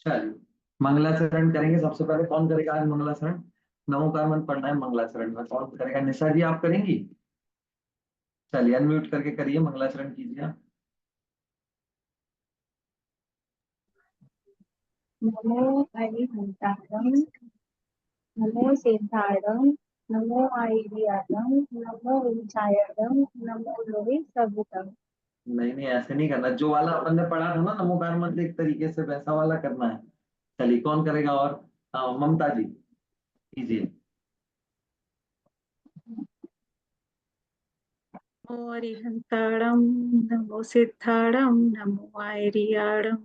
चलिए मंगलाचरण करेंगे। सबसे पहले कौन करेगा आज मंगलाचरण? नमोकार मंत्र पढ़ना है मंगलाचरण में। कौन करेगा? निशा जी आप करेंगी? चलिए अनम्यूट करके करिए, मंगलाचरण कीजिए आप। नमो हरिहंतारं नमो सिद्धारं नमो आयर्यादं नमो विचायदं नमो लोके सद्गुणम्। नहीं नहीं, ऐसे नहीं करना। जो वाला अपन ने पढ़ा था ना नमोकार मंत्र, एक तरीके से वैसा वाला करना है। चलिए कौन करेगा? और ममता जी कीजिए। नमो अरिहंताणं नमो सिद्धाणं नमो आयर्याणं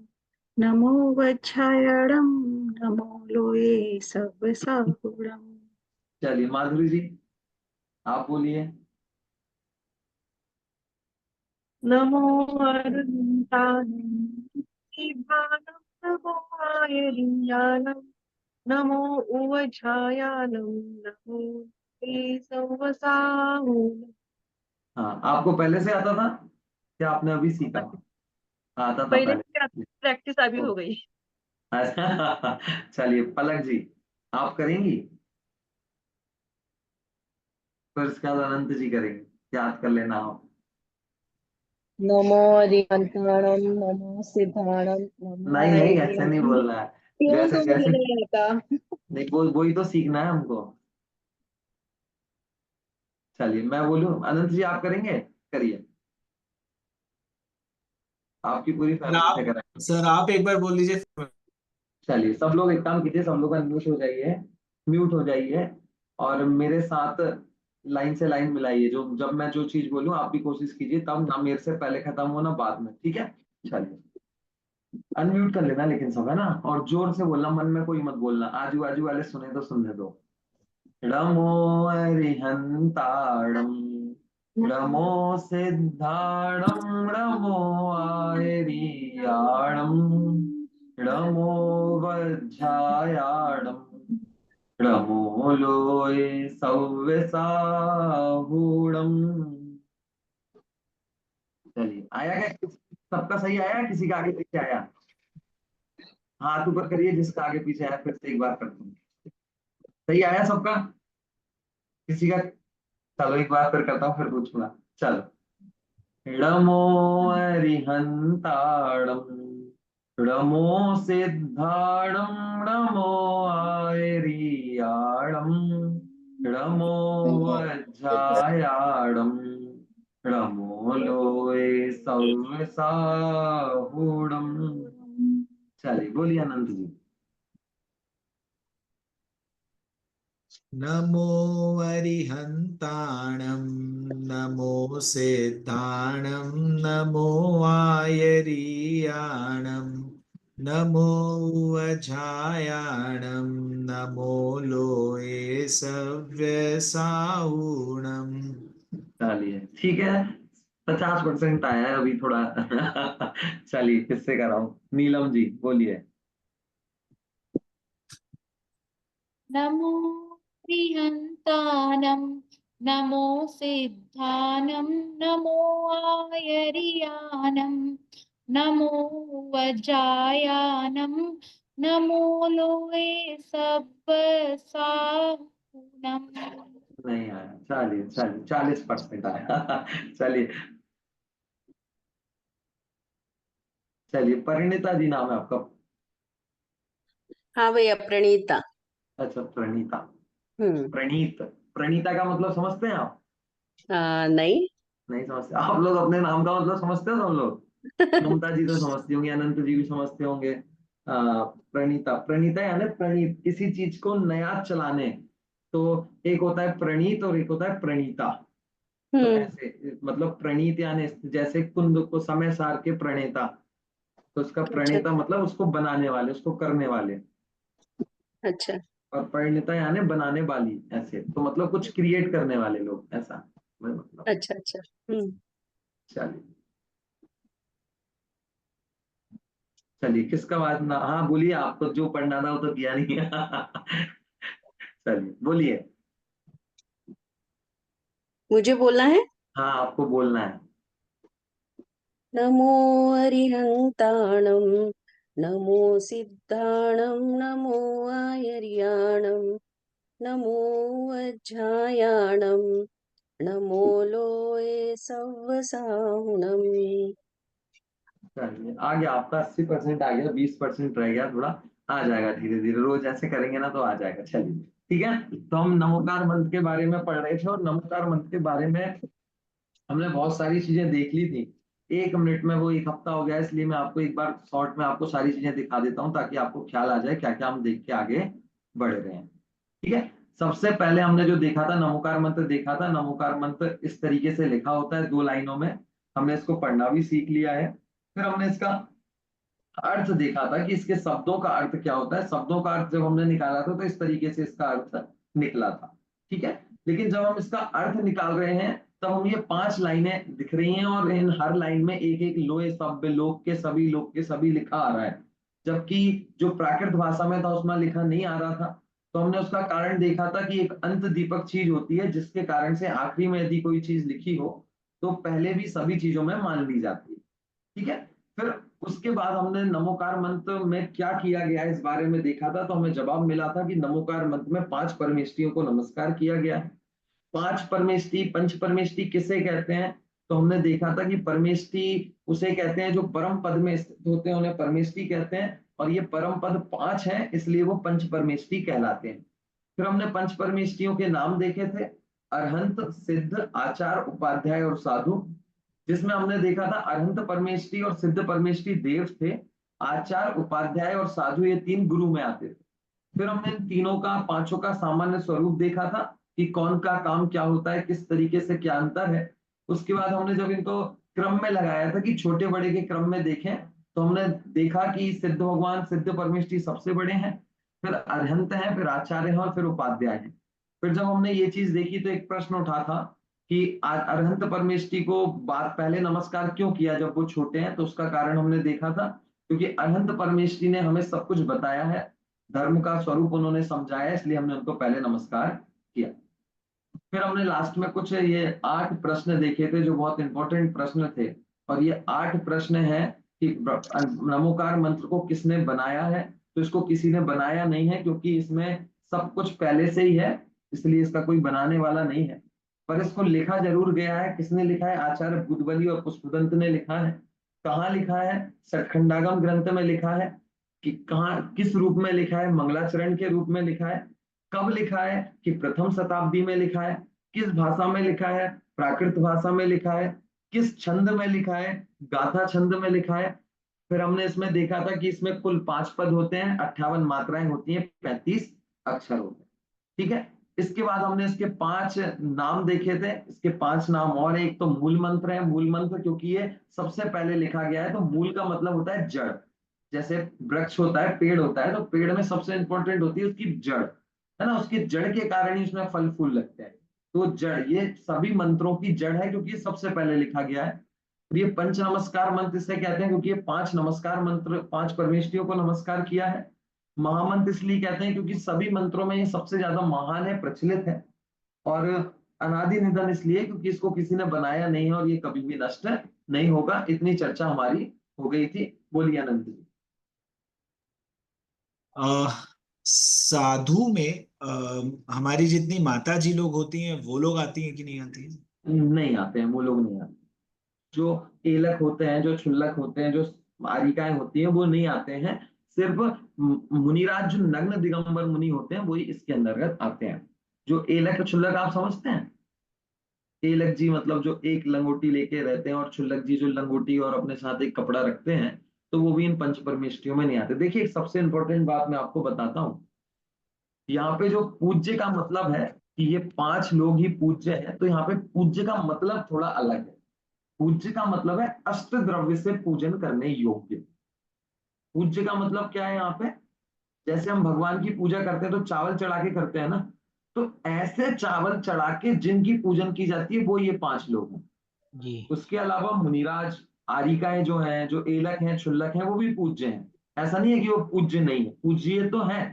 नमो वज्रायणं नमो लोये सव्यसागुणम्। चलिए माधुरी जी आप बोलिए। नमो अरिहंताणं सिद्धाणं नमो आयर्याणं नमो उवझायानं नमो लोये सव्यसागुणम्। हाँ, आपको पहले से आता था क्या? आपने अभी सीखा? आता था पहले पहले। प्रैक्टिस अभी तो हो गई। अच्छा चलिए पलक जी आप करेंगी? फिर उसके बाद अनंत जी करेंगे। याद कर लेना आप। नमो हरिहंताणं नमो सिद्धाणं नमो नहीं नहीं, ऐसे नहीं आयर्याणं। बोलना है। क्यों जैसे तो मुझे जैसे नहीं आता। नहीं, वो वही तो सीखना है हमको। चलिए मैं बोलूं, अनंत जी आप करेंगे? करिए, आपकी पूरी सर फैमिली से आप कराएंगे। सर आप एक बार बोल लीजिए फिर चलिए सब लोग एक काम कीजिए, सब लोग अनम्यूट हो जाइए, म्यूट हो जाइए, और मेरे साथ लाइन से लाइन मिलाइए। जो जब मैं जो चीज बोलूं आप भी कोशिश कीजिए, तब ना मेरे से पहले खत्म हो ना बाद में, ठीक है? चलिए अनम्यूट कर लेना लेकिन सब, है ना? और जोर से बोलना, मन में कोई मत बोलना, आजू बाजू वाले सुने तो सुनने दो। नमो अरिहंताणं नमो सिद्धाणं नमो आयर्याणं नमो वज्रायाणं नमो लोये सव्यसाहूणम्। चलिए आया क्या? सबका सही आया? किसी का आगे पीछे आया? हाथ ऊपर करिए जिसका आगे पीछे आया, फिर से एक बार करते हैं। सही आया सबका? किसी का? चलो एक बार फिर करता हूँ, फिर पूछूंगा। चलो नमो अरिहंताणं नमो सिद्धाणं नमो आयर्याणं नमो वज्रायाणं नमो लोये सव्यसाहूणम्। चलिए बोलिए अनंत जी। नमो अरिहंताणं नमो सिद्धाणं नमो आयर्याणं नमो वज्रायाणं नमो लोये सव्यसाहूणम्। चलिए ठीक है, 50% आया है अभी थोड़ा चलिए किससे कराऊं? नीलम जी बोलिए। नमो प्रियन्तानं नमो सिद्धानं नमो आयर्यानं नमो वज्रायानं नमो लोके सब्बसाहुनं। नहीं आया? चलिए चलिए 40% आया चलिए। चलिए परिणीता जी नाम है आपका? हाँ भैया, प्रणीता। अच्छा प्रणीता। हम्म। प्रणीत, प्रणीता का मतलब समझते हैं आप? नहीं। नहीं समझते आप लोग? अपने नाम का मतलब समझते हो सब लोग? ममता जी तो समझती होंगी, अनंत जी भी समझते होंगे। प्रणीता, प्रणीता यानी प्रणीत, किसी चीज को नया चलाने। तो एक होता है प्रणीत और एक होता है प्रणीता। तो हम्म। ऐसे मतलब प्रणीत यानी जैसे कुंद को समय सार के प्रणेता, तो उसका अच्छा प्रणेता मतलब उसको बनाने वाले, उसको करने वाले। अच्छा और परिणीता यानी बनाने वाली, ऐसे तो मतलब कुछ क्रिएट करने वाले लोग, ऐसा मतलब। अच्छा अच्छा। हम्म। चलिए चलिए किसका बात ना, हाँ बोलिए, आपको जो पढ़ना था वो तो किया नहीं चलिए बोलिए। मुझे बोलना है। हाँ आपको बोलना है। नमो अरिहंताणं नमो सिद्धाणं नमो आयर्याणं नमो वज्रायाणं नमो लोये सव्वसाहुणम्। चलिए आ गया आपका 80% आ गया, 20% रह गया थोड़ा, आ जाएगा धीरे धीरे, रोज ऐसे करेंगे ना तो आ जाएगा। चलिए ठीक है। तो हम नमोकार मंत्र के बारे में पढ़ रहे थे और नमोकार मंत्र के बारे में हमने बहुत सारी चीजें देख ली थी। 1 मिनट में वो 1 हफ्ता हो गया, इसलिए मैं आपको एक बार शॉर्ट में आपको सारी चीजें दिखा देता हूँ ताकि आपको ख्याल आ जाए क्या क्या हम देख के आगे बढ़ रहे हैं। ठीक है। सबसे पहले हमने जो देखा था नमोकार मंत्र देखा था। नमोकार मंत्र इस तरीके से लिखा होता है 2 लाइनों में, हमने इसको पढ़ना भी सीख लिया है। फिर हमने इसका अर्थ देखा था कि इसके शब्दों का अर्थ क्या होता है। शब्दों का अर्थ जब हमने निकाला था तो इस तरीके से इसका अर्थ निकला था। ठीक है। लेकिन जब हम इसका अर्थ निकाल रहे हैं तब हम ये 5 लाइनें दिख रही हैं और इन हर लाइन में एक एक लोहे सभ्य लोक के सभी लिखा आ रहा है, जबकि जो प्राकृत भाषा में था उसमें लिखा नहीं आ रहा था। तो हमने उसका कारण देखा था कि एक अंत दीपक चीज होती है जिसके कारण से आखिरी में यदि कोई चीज लिखी हो तो पहले भी सभी चीजों में मान ली जाती है। ठीक है। फिर उसके बाद हमने नमोकार मंत्र में क्या किया गया इस बारे में देखा था, तो हमें जवाब मिला था कि नमोकार मंत्र में 5 परमेष्टियों को नमस्कार किया गया है। 5 परमेष्टि पंच परमेष्टि किसे कहते हैं, तो हमने देखा था कि परमेष्टि उसे कहते हैं जो परम पद में स्थित होते हैं, उन्हें परमेष्टि कहते हैं। और ये परम पद 5 है इसलिए वो पंच परमेष्टि कहलाते हैं। फिर हमने पंच परमेष्टियों के नाम देखे थे, अरहंत सिद्ध आचार उपाध्याय और साधु, जिसमें हमने देखा था अरहंत परमेष्टि और सिद्ध परमेष्टि देव थे, आचार उपाध्याय और साधु ये 3 गुरु में आते थे। फिर हमने इन तीनों का 5 का सामान्य स्वरूप देखा था कि कौन का काम क्या होता है, किस तरीके से क्या अंतर है। उसके बाद हमने जब इनको क्रम में लगाया था कि छोटे बड़े के क्रम में देखें, तो हमने देखा कि सिद्ध भगवान सिद्ध परमेष्टि सबसे बड़े हैं, फिर अरहंत है, फिर आचार्य है और फिर उपाध्याय है। फिर जब हमने ये चीज देखी तो एक प्रश्न उठा था कि अरहंत परमेष्टि को बात पहले नमस्कार क्यों किया जब वो छोटे हैं, तो उसका कारण हमने देखा था क्योंकि अरहंत परमेष्टि ने हमें सब कुछ बताया है, धर्म का स्वरूप उन्होंने समझाया, इसलिए हमने उनको पहले नमस्कार किया। फिर हमने लास्ट में कुछ ये 8 प्रश्न देखे थे जो बहुत इंपॉर्टेंट प्रश्न थे, और ये 8 प्रश्न है कि नमोकार मंत्र को किसने बनाया है। तो इसको किसी ने बनाया नहीं है क्योंकि इसमें सब कुछ पहले से ही है, इसलिए इसका कोई बनाने वाला नहीं है। पर इसको लिखा जरूर गया है। किसने लिखा है, आचार्य बुद्धबली और पुष्पदंत ने लिखा है। कहाँ लिखा है, सटखंडागम ग्रंथ में लिखा है। कि कहाँ किस रूप में लिखा है, मंगलाचरण के रूप में लिखा है। कब लिखा है, कि प्रथम शताब्दी में लिखा है। किस भाषा में लिखा है, प्राकृत भाषा में लिखा है। किस छंद में लिखा है, गाथा छंद में लिखा है। फिर हमने इसमें देखा था कि इसमें कुल 5 पद होते हैं, 58 मात्राएं होती हैं, 35 अक्षर होते हैं। ठीक है। इसके बाद हमने इसके 5 नाम देखे थे। इसके 5 नाम और एक तो मूल मंत्र है। मूल मंत्र क्योंकि ये सबसे पहले लिखा गया है, तो मूल का मतलब होता है जड़। जैसे वृक्ष होता है, पेड़ होता है, तो पेड़ में सबसे इंपॉर्टेंट होती है उसकी जड़, है ना। उसकी जड़ के कारण ही उसमें फल फूल लगते हैं। तो जड़ ये सभी मंत्रों की जड़ है क्योंकि ये सबसे पहले लिखा गया है। और ये पंच नमस्कार मंत्र इससे कहते हैं क्योंकि ये 5 नमस्कार मंत्र 5 परमेष्टियों को नमस्कार किया है। महामंत्र इसलिए कहते हैं क्योंकि सभी मंत्रों में ये सबसे ज्यादा महान है, प्रचलित है। और अनादि निधन इसलिए क्योंकि इसको किसी ने बनाया नहीं है और ये कभी भी नष्ट नहीं होगा। इतनी चर्चा हमारी हो गई थी। बोलिए आनंद जी। साधु में हमारी जितनी माता जी लोग होती हैं वो लोग आती हैं कि नहीं आती हैं? नहीं आते हैं, वो लोग नहीं आते। जो एलक होते हैं, जो क्षुल्लक होते हैं, जो आरिकाएं होती हैं, वो नहीं आते हैं। सिर्फ मुनिराज जो नग्न दिगंबर मुनि होते हैं वही इसके अंतर्गत आते हैं। जो एलक क्षुल्लक आप समझते हैं, एलक जी मतलब जो एक लंगोटी लेके रहते हैं और क्षुल्लक जी जो लंगोटी और अपने साथ एक कपड़ा रखते हैं, तो वो भी इन पंच परमेष्टियों में नहीं आते। देखिए एक सबसे इंपॉर्टेंट बात मैं आपको बताता हूँ। यहाँ पे जो पूज्य का मतलब है कि ये 5 लोग ही पूज्य है, तो यहाँ पे पूज्य का मतलब थोड़ा अलग है। पूज्य का मतलब है अष्ट द्रव्य से पूजन करने योग्य। पूज्य का मतलब क्या है यहाँ पे, जैसे हम भगवान की पूजा करते हैं तो चावल चढ़ा के करते हैं ना, तो ऐसे चावल चढ़ा के जिनकी पूजन की जाती है वो ये 5 लोग हैं। जी। उसके अलावा मुनिराज आरिकाएं जो हैं, जो एलक हैं, क्षुल्लक हैं, वो भी पूज्य हैं। ऐसा नहीं है कि वो पूज्य नहीं है, पूज्य तो है,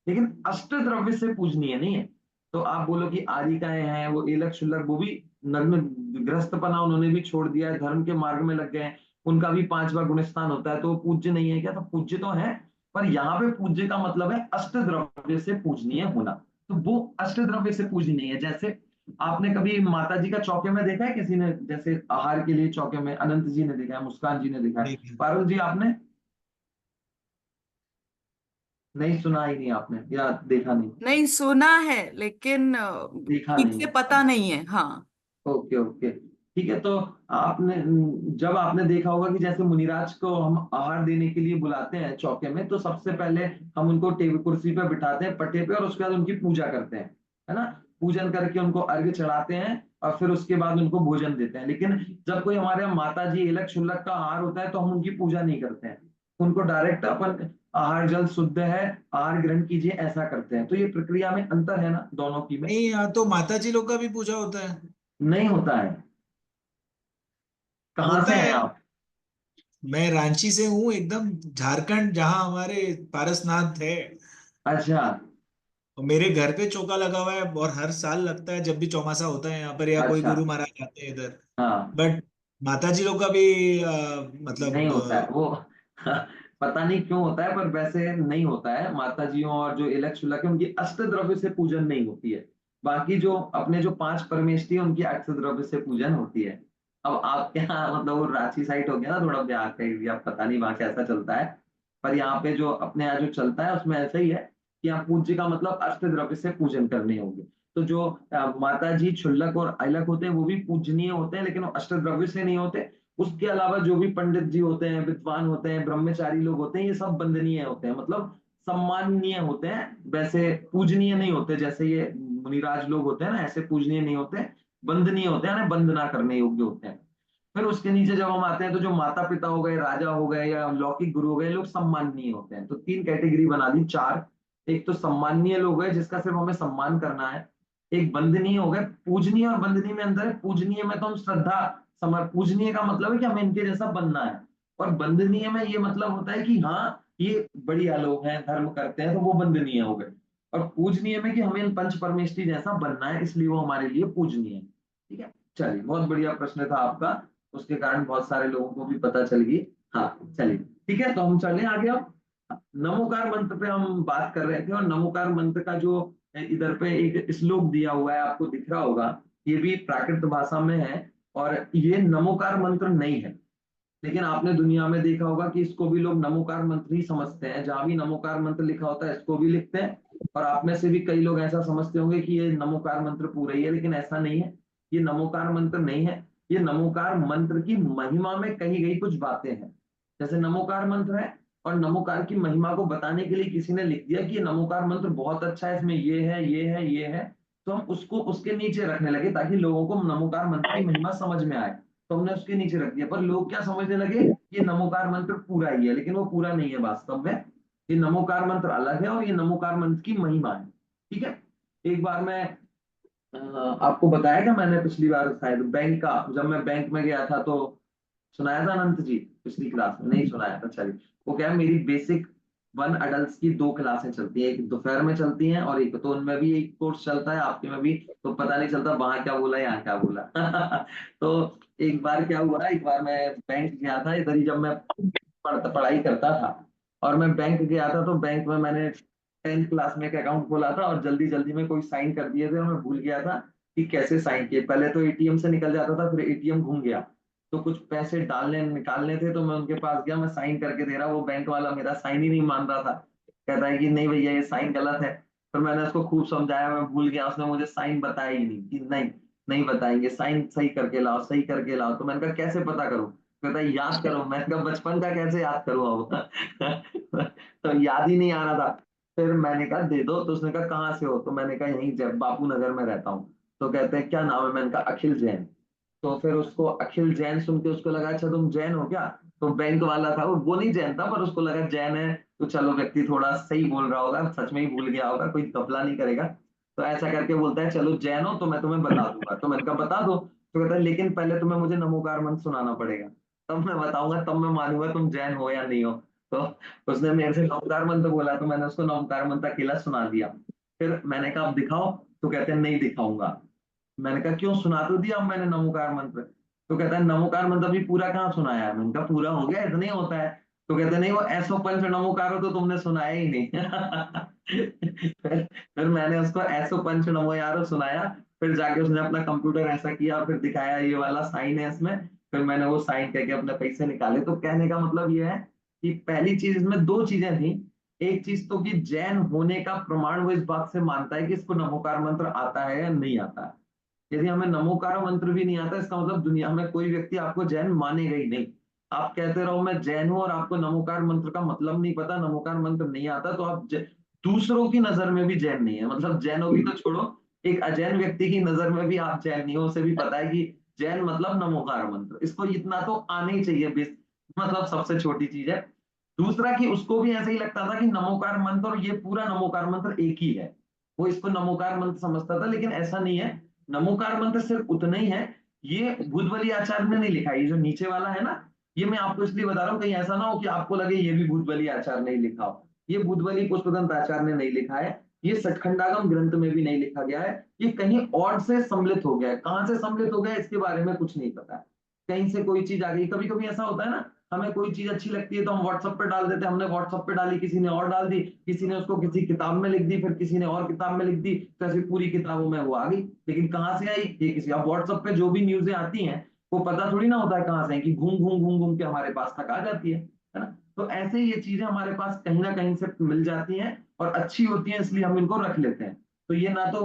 लेकिन अष्ट द्रव्य से पूजनीय नहीं है। तो आप बोलो कि आरिकाएं हैं, वो एलक क्षुल्लक, वो भी नग्न गृहस्थपना उन्होंने भी छोड़ दिया है, धर्म के मार्ग में लग गए हैं, उनका भी 5वां गुण स्थान होता है, तो वो पूज्य नहीं है क्या? तो पूज्य तो है, पर यहाँ पे पूज्य का मतलब है अष्ट द्रव्य से पूजनीय होना। तो वो अष्ट द्रव्य से पूजनीय है। जैसे आपने कभी माता जी का चौके में देखा है किसी ने? जैसे आहार के लिए चौके में अनंत जी ने देखा है, मुस्कान जी ने देखा है, देखिए पारुल जी आपने नहीं? सुना ही नहीं आपने या देखा नहीं? नहीं, सुना है लेकिन देखा ठीक नहीं से है। पता नहीं है। हाँ। ओके ओके, ठीक है। तो आपने जब आपने देखा होगा कि जैसे मुनिराज को हम आहार देने के लिए बुलाते हैं चौके में, तो सबसे पहले हम उनको टेबल कुर्सी पे बिठाते हैं पट्टे पे, और उसके बाद उनकी पूजा करते हैं, है ना? पूजन करके उनको अर्घ्य चढ़ाते हैं और फिर उसके बाद उनको भोजन देते हैं। लेकिन जब कोई हमारे यहाँ माता जी इलक शुल्लक का आहार होता है तो हम उनकी पूजा नहीं करते हैं, उनको डायरेक्ट अपन आहार जल शुद्ध है, आहार ग्रहण कीजिए, ऐसा करते हैं। तो ये प्रक्रिया में अंतर है ना दोनों की में? नहीं, यहाँ तो माता जी लोग का भी पूजा होता है। नहीं होता है। कहाँ होता से हैं है। आप? मैं रांची से हूँ, एकदम झारखंड, जहाँ हमारे पारसनाथ है। अच्छा और मेरे घर पे चौका लगा हुआ है और हर साल लगता है जब भी चौमासा होता है यहाँ पर, या कोई अच्छा। गुरु महाराज आते हैं इधर। हाँ, बट माता जी लोग का भी नहीं मतलब होता है वो। पता नहीं क्यों होता है, पर वैसे नहीं होता है। माता जियों और जो इलक शुलक है, उनकी अष्ट द्रव्य से पूजन नहीं होती है। बाकी जो अपने जो 5 परमेष्टि है, उनकी अष्ट द्रव्य से पूजन होती है। अब आपके यहाँ मतलब वो रांची साइड हो गया ना थोड़ा, बिहार का एरिया, पता नहीं वहां कैसा चलता है। पर यहाँ पे जो अपने यहाँ जो चलता है उसमें ऐसा ही है कि यहाँ पूज्य का मतलब अष्ट द्रव्य से पूजन करने होंगे। तो जो माता जी क्षुल्लक और अइलक होते हैं वो भी पूजनीय होते हैं, लेकिन वो अष्ट द्रव्य से नहीं होते। उसके अलावा जो भी पंडित जी होते हैं, विद्वान होते हैं, ब्रह्मचारी लोग होते हैं, ये सब वंदनीय होते हैं, मतलब सम्माननीय होते हैं। वैसे पूजनीय नहीं होते, जैसे ये मुनिराज लोग होते हैं ना, ऐसे पूजनीय नहीं होते, वंदनीय होते हैं, वंदना करने योग्य होते हैं। फिर उसके नीचे जब हम आते हैं तो जो माता पिता हो गए, राजा हो गए या लौकिक गुरु हो गए, लोग सम्माननीय होते हैं। तो 3 कैटेगरी बना दी, 4। एक तो सम्माननीय लोग है जिसका सिर्फ हमें सम्मान करना है। एक वंदनीय हो गए। पूजनीय और वंदनीय में अंदर है। पूजनीय में तो हम श्रद्धा समर, पूजनीय का मतलब है कि हमें इनके जैसा बनना है। और वंदनीय में ये मतलब होता है कि हाँ ये बढ़िया लोग हैं, धर्म करते हैं, तो वो वंदनीय हो गए। और पूजनीय में कि हमें इन पंच परमेष्टि जैसा बनना है, इसलिए वो हमारे लिए पूजनीय है। ठीक है, चलिए, बहुत बढ़िया प्रश्न था आपका, उसके कारण बहुत सारे लोगों को भी पता चल गई। हाँ चलिए, ठीक है, तो हम चले आगे। अब नमोकार मंत्र पे हम बात कर रहे थे, और नमोकार मंत्र का जो इधर पे एक श्लोक दिया हुआ है, आपको दिख रहा होगा, ये भी प्राकृत भाषा में है। और ये नमोकार मंत्र नहीं है, लेकिन आपने दुनिया में देखा होगा कि इसको भी लोग नमोकार मंत्र ही समझते हैं। जहां भी नमोकार मंत्र लिखा होता है इसको भी लिखते हैं। और आप में से भी कई लोग ऐसा समझते होंगे कि ये नमोकार मंत्र पूरा ही है, लेकिन ऐसा नहीं है। ये नमोकार मंत्र नहीं है। ये नमोकार मंत्र की महिमा में कही गई कुछ बातें हैं। जैसे नमोकार मंत्र है, और नमोकार की महिमा को बताने के लिए किसी ने लिख दिया कि ये नमोकार मंत्र बहुत अच्छा है, इसमें ये है, ये है, ये है। तो हम उसको उसके नीचे रखने लगे ताकि लोगों को नमोकार मंत्र की महिमा समझ में आए। तो हमने उसके नीचे रख दिया। पर लोग क्या समझने लगे, ये नमोकार मंत्र पूरा ही है, लेकिन वो पूरा नहीं है वास्तव में। ये नमोकार मंत्र अलग है और ये नमोकार मंत्र की महिमा है। ठीक है। एक बार मैं आपको बताया था मैंने पिछली बार, शायद बैंक का, जब मैं बैंक में गया था तो सुनाया था अनंत जी पिछली क्लास में? नहीं सुनाया था, चलिए। वो क्या है, मेरी बेसिक 1 अडल्ट की 2 क्लासें चलती है, एक दोपहर में चलती हैं और एक, तो उनमें भी एक कोर्स चलता है, आपके में भी। तो पता नहीं चलता वहां क्या बोला यहाँ क्या बोला। तो एक बार क्या हुआ, एक बार मैं बैंक गया था इधर ही, जब मैं पढ़ाई करता था, और मैं बैंक गया था, तो बैंक में मैंने 10th क्लास में एक अकाउंट खोला था, और जल्दी जल्दी में कोई साइन कर दिए थे और मैं भूल गया था कि कैसे साइन किए। पहले तो एटीएम से निकल जाता था, फिर एटीएम घूम गया, तो कुछ पैसे डालने निकालने थे, तो मैं उनके पास गया, मैं साइन करके दे रहा, वो बैंक वाला मेरा साइन ही नहीं मान रहा था। कहता है कि नहीं भैया ये साइन गलत है। फिर मैंने उसको खूब समझाया, मैं भूल गया, उसने मुझे साइन बताया ही नहीं कि नहीं, नहीं बताएंगे, साइन सही करके लाओ, सही करके लाओ। तो मैंने कहा कैसे पता करूं? कहता है याद करो। मैंने कहा बचपन का कैसे याद करूं अब? तो याद ही नहीं आ रहा था। फिर मैंने कहा दे दो। तो उसने कहा कहाँ से हो? तो मैंने कहा यहीं बापू नगर में रहता हूँ। तो कहते हैं क्या नाम है? मैंने कहा अखिल जैन। तो फिर उसको अखिल जैन सुन के उसको लगा अच्छा तुम जैन हो क्या? तो बैंक वाला था वो नहीं जैन था, पर उसको लगा जैन है तो चलो व्यक्ति थोड़ा सही बोल रहा होगा, सच में ही भूल गया होगा, कोई घपला नहीं करेगा। तो ऐसा करके बोलता है चलो जैन हो तो मैं तुम्हें बता दूंगा। तो मैंने कहा बता दो। तो कहता है लेकिन पहले तुम्हें मुझे नमोकार मंत्र सुनाना पड़ेगा, तब मैं बताऊंगा, तब मैं मानूंगा तुम जैन हो या नहीं हो। तो उसने मेरे से नमोकार मंत्र बोला, तो मैंने उसको नमोकार मंत्र अकेला सुना दिया। फिर मैंने कहा अब दिखाओ। तो कहते हैं नहीं दिखाऊंगा। मैंने कहा क्यों? सुना तो दिया अब मैंने नमोकार मंत्र। तो कहता है नमोकार मंत्र भी पूरा कहाँ सुनाया है? मैंने कहा पूरा हो गया, इतना ही होता है। तो कहते नहीं, वो ऐसो पंच नमोकारो तो तुमने सुनाया ही नहीं। फिर मैंने उसको ऐसो पंच नमो यारो सुनाया। फिर जाके उसने अपना कंप्यूटर ऐसा किया और फिर दिखाया ये वाला साइन है इसमें। फिर मैंने वो साइन करके अपने पैसे निकाले। तो कहने का मतलब ये है कि पहली चीज, इसमें दो चीजें थी। एक चीज तो कि जैन होने का प्रमाण वो इस बात से मानता है कि इसको नमोकार मंत्र आता है या नहीं आता। यदि हमें नमोकार मंत्र भी नहीं आता, इसका मतलब दुनिया में कोई व्यक्ति आपको जैन मानेगा ही नहीं। आप कहते रहो मैं जैन हूं और आपको नमोकार मंत्र का मतलब नहीं पता, नमोकार मंत्र नहीं आता, तो आप दूसरों की नजर में भी जैन नहीं है। मतलब जैनों की तो छोड़ो, एक अजैन व्यक्ति की नजर में भी आप जैन नहीं हो। उसे भी पता है कि जैन मतलब नमोकार मंत्र, इसको इतना तो आना ही चाहिए। मतलब सबसे छोटी चीज है। दूसरा कि उसको भी ऐसे ही लगता था कि नमोकार मंत्र और ये पूरा नमोकार मंत्र एक ही है। वो इसको नमोकार मंत्र समझता था, लेकिन ऐसा नहीं है। नमोकार मंत्र सिर्फ उतना ही है। ये भूतबली आचार्य ने नहीं लिखा है। ये जो नीचे वाला है ना, ये मैं आपको इसलिए बता रहा हूँ, कहीं ऐसा ना हो कि आपको लगे ये भी भूतबली आचार्य ने ही लिखा हो। ये भूतबली पुष्पदंत आचार्य ने नहीं लिखा है। ये सचखंडागम ग्रंथ में भी नहीं लिखा गया है। ये कहीं और से सम्मिलित हो गया है। कहाँ से सम्मिलित हो गया है इसके बारे में कुछ नहीं पता है। कहीं से कोई चीज आ गई। कभी कभी ऐसा होता है ना, हमें कोई चीज अच्छी लगती है तो हम व्हाट्सएप पे डाल देते हैं। हमने व्हाट्सएप पे डाली, किसी ने और डाल दी, किसी ने उसको किसी किताब में लिख दी, फिर किसी ने और किताब में लिख दी, तो ऐसी पूरी किताबों में वो आ गई। लेकिन कहाँ से आई ये किसी, अब व्हाट्सएप पे जो भी न्यूज़ें आती हैं वो पता थोड़ी ना होता है कहाँ से है, कि घूम घूम घूम घूम के हमारे पास तक आ जाती है ना। तो ऐसे ये चीजें हमारे पास कहीं ना कहीं से मिल जाती हैं और अच्छी होती हैं, इसलिए हम इनको रख लेते हैं। तो ये ना तो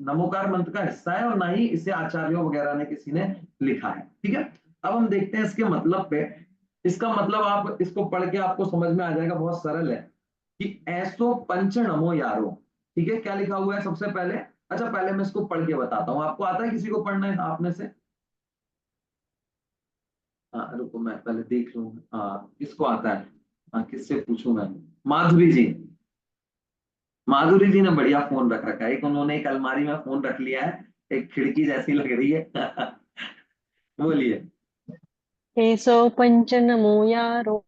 नमोकार मंत्र का हिस्सा है और ना ही इसे आचार्यों वगैरह ने किसी ने लिखा है। ठीक है, अब हम देखते हैं इसके मतलब पे। इसका मतलब आप इसको पढ़ के आपको समझ में आ जाएगा, बहुत सरल है कि ऐसो पंच नमो यारो। ठीक है, क्या लिखा हुआ है सबसे पहले? अच्छा, पहले मैं इसको पढ़ के बताता हूँ। आपको आता है किसी को पढ़ना है आपने से? हाँ रुको, मैं पहले देख लूं। हाँ, किसको आता है? हाँ, किससे पूछूं मैं? माधुरी जी। माधुरी जी ने बढ़िया फोन रख रखा है। एक उन्होंने एक अलमारी में फोन रख लिया है, एक खिड़की जैसी लग रही है। बोलिए। एसो पंच नमो यारो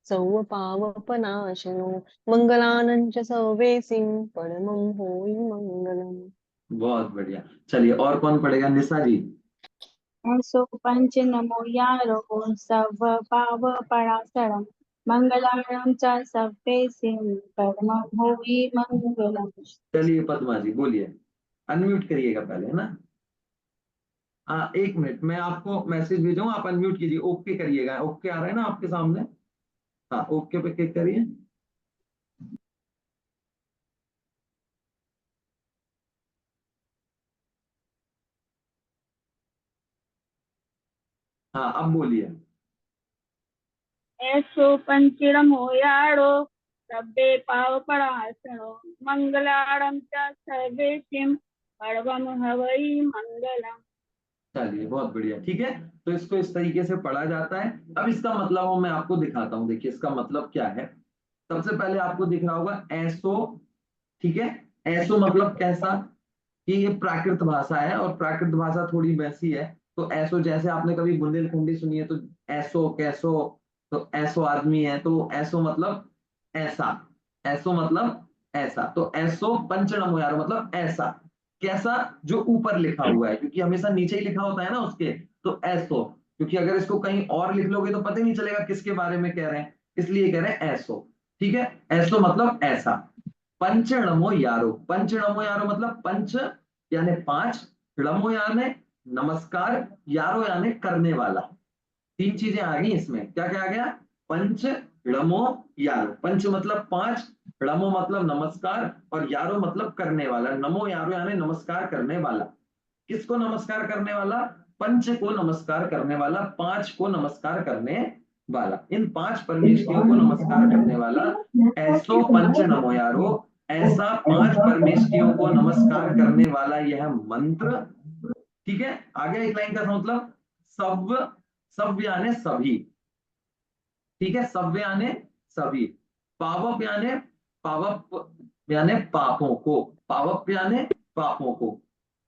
सौव पावपनाशनो मंगलानं च सर्वेसिं परमं होई मंगलम्। बहुत बढ़िया। चलिए, और कौन पढ़ेगा? निशा जी। ऐसो पंच नमो यारो सब पाव पराशरम मंगलारम च सर्वेसिं परमं भुवि मंगलम्। चलिए पद्मा जी बोलिए। अनम्यूट करिएगा पहले, है ना? हाँ, एक मिनट, मैं आपको मैसेज भेजूंगा, आप अनम्यूट कीजिए, ओके करिएगा। ओके आ रहा है ना आपके सामने? हाँ, ओके पे क्लिक करिए। हाँ, अब बोलिए। ऐसो पंच नमो यारो सब्बे पाव पराशरो मंगलारम च सर्वेसिं परमं हवै मंगलम्। चलिए, बहुत बढ़िया। ठीक है, तो इसको इस तरीके से पढ़ा जाता है। अब इसका मतलब मैं आपको दिखाता हूँ। देखिए इसका मतलब क्या है। सबसे पहले आपको दिख रहा होगा ऐसो। ठीक है, ऐसो मतलब कैसा, कि ये प्राकृत भाषा है और प्राकृत भाषा थोड़ी वैसी है। तो ऐसो, जैसे आपने कभी बुंदेलखंडी सुनी है तो ऐसो कैसो, तो ऐसो आदमी है तो ऐसो मतलब ऐसा। ऐसो मतलब ऐसा। तो ऐसो पंचनमो यार मतलब ऐसा। कैसा? जो ऊपर लिखा हुआ है, क्योंकि हमेशा नीचे ही लिखा होता है ना उसके। तो ऐसो, क्योंकि अगर इसको कहीं और लिख लोगे तो पता ही नहीं चलेगा किसके बारे में कह रहे हैं, इसलिए कह रहे हैं ऐसो। ठीक है, ऐसो मतलब ऐसा। पंच नमो यारो। पंच नमो यारो मतलब पंच यानी पांच, णमो यानी नमस्कार, यारो यानी करने वाला। तीन चीजें आ गई इसमें। क्या क्या आ गया? पंच, णमो, यारो। पंच मतलब पांच, णमो मतलब नमस्कार, और यारो मतलब करने वाला। नमो यारो यानी नमस्कार करने वाला। किसको नमस्कार करने वाला? पंच को नमस्कार करने वाला, पांच को नमस्कार करने वाला। इन पांच परमेष्ठियों को नमस्कार करने वाला। ऐसो पंच नमो यारो, ऐसा पांच परमेष्ठियों को नमस्कार करने वाला यह मंत्र। ठीक है, आगे एक लाइन का मतलब सब, सब यानी सभी। ठीक है, सब यानी सभी। पावप यानी, पावप यानी पापों को, पावप यानी पापों को।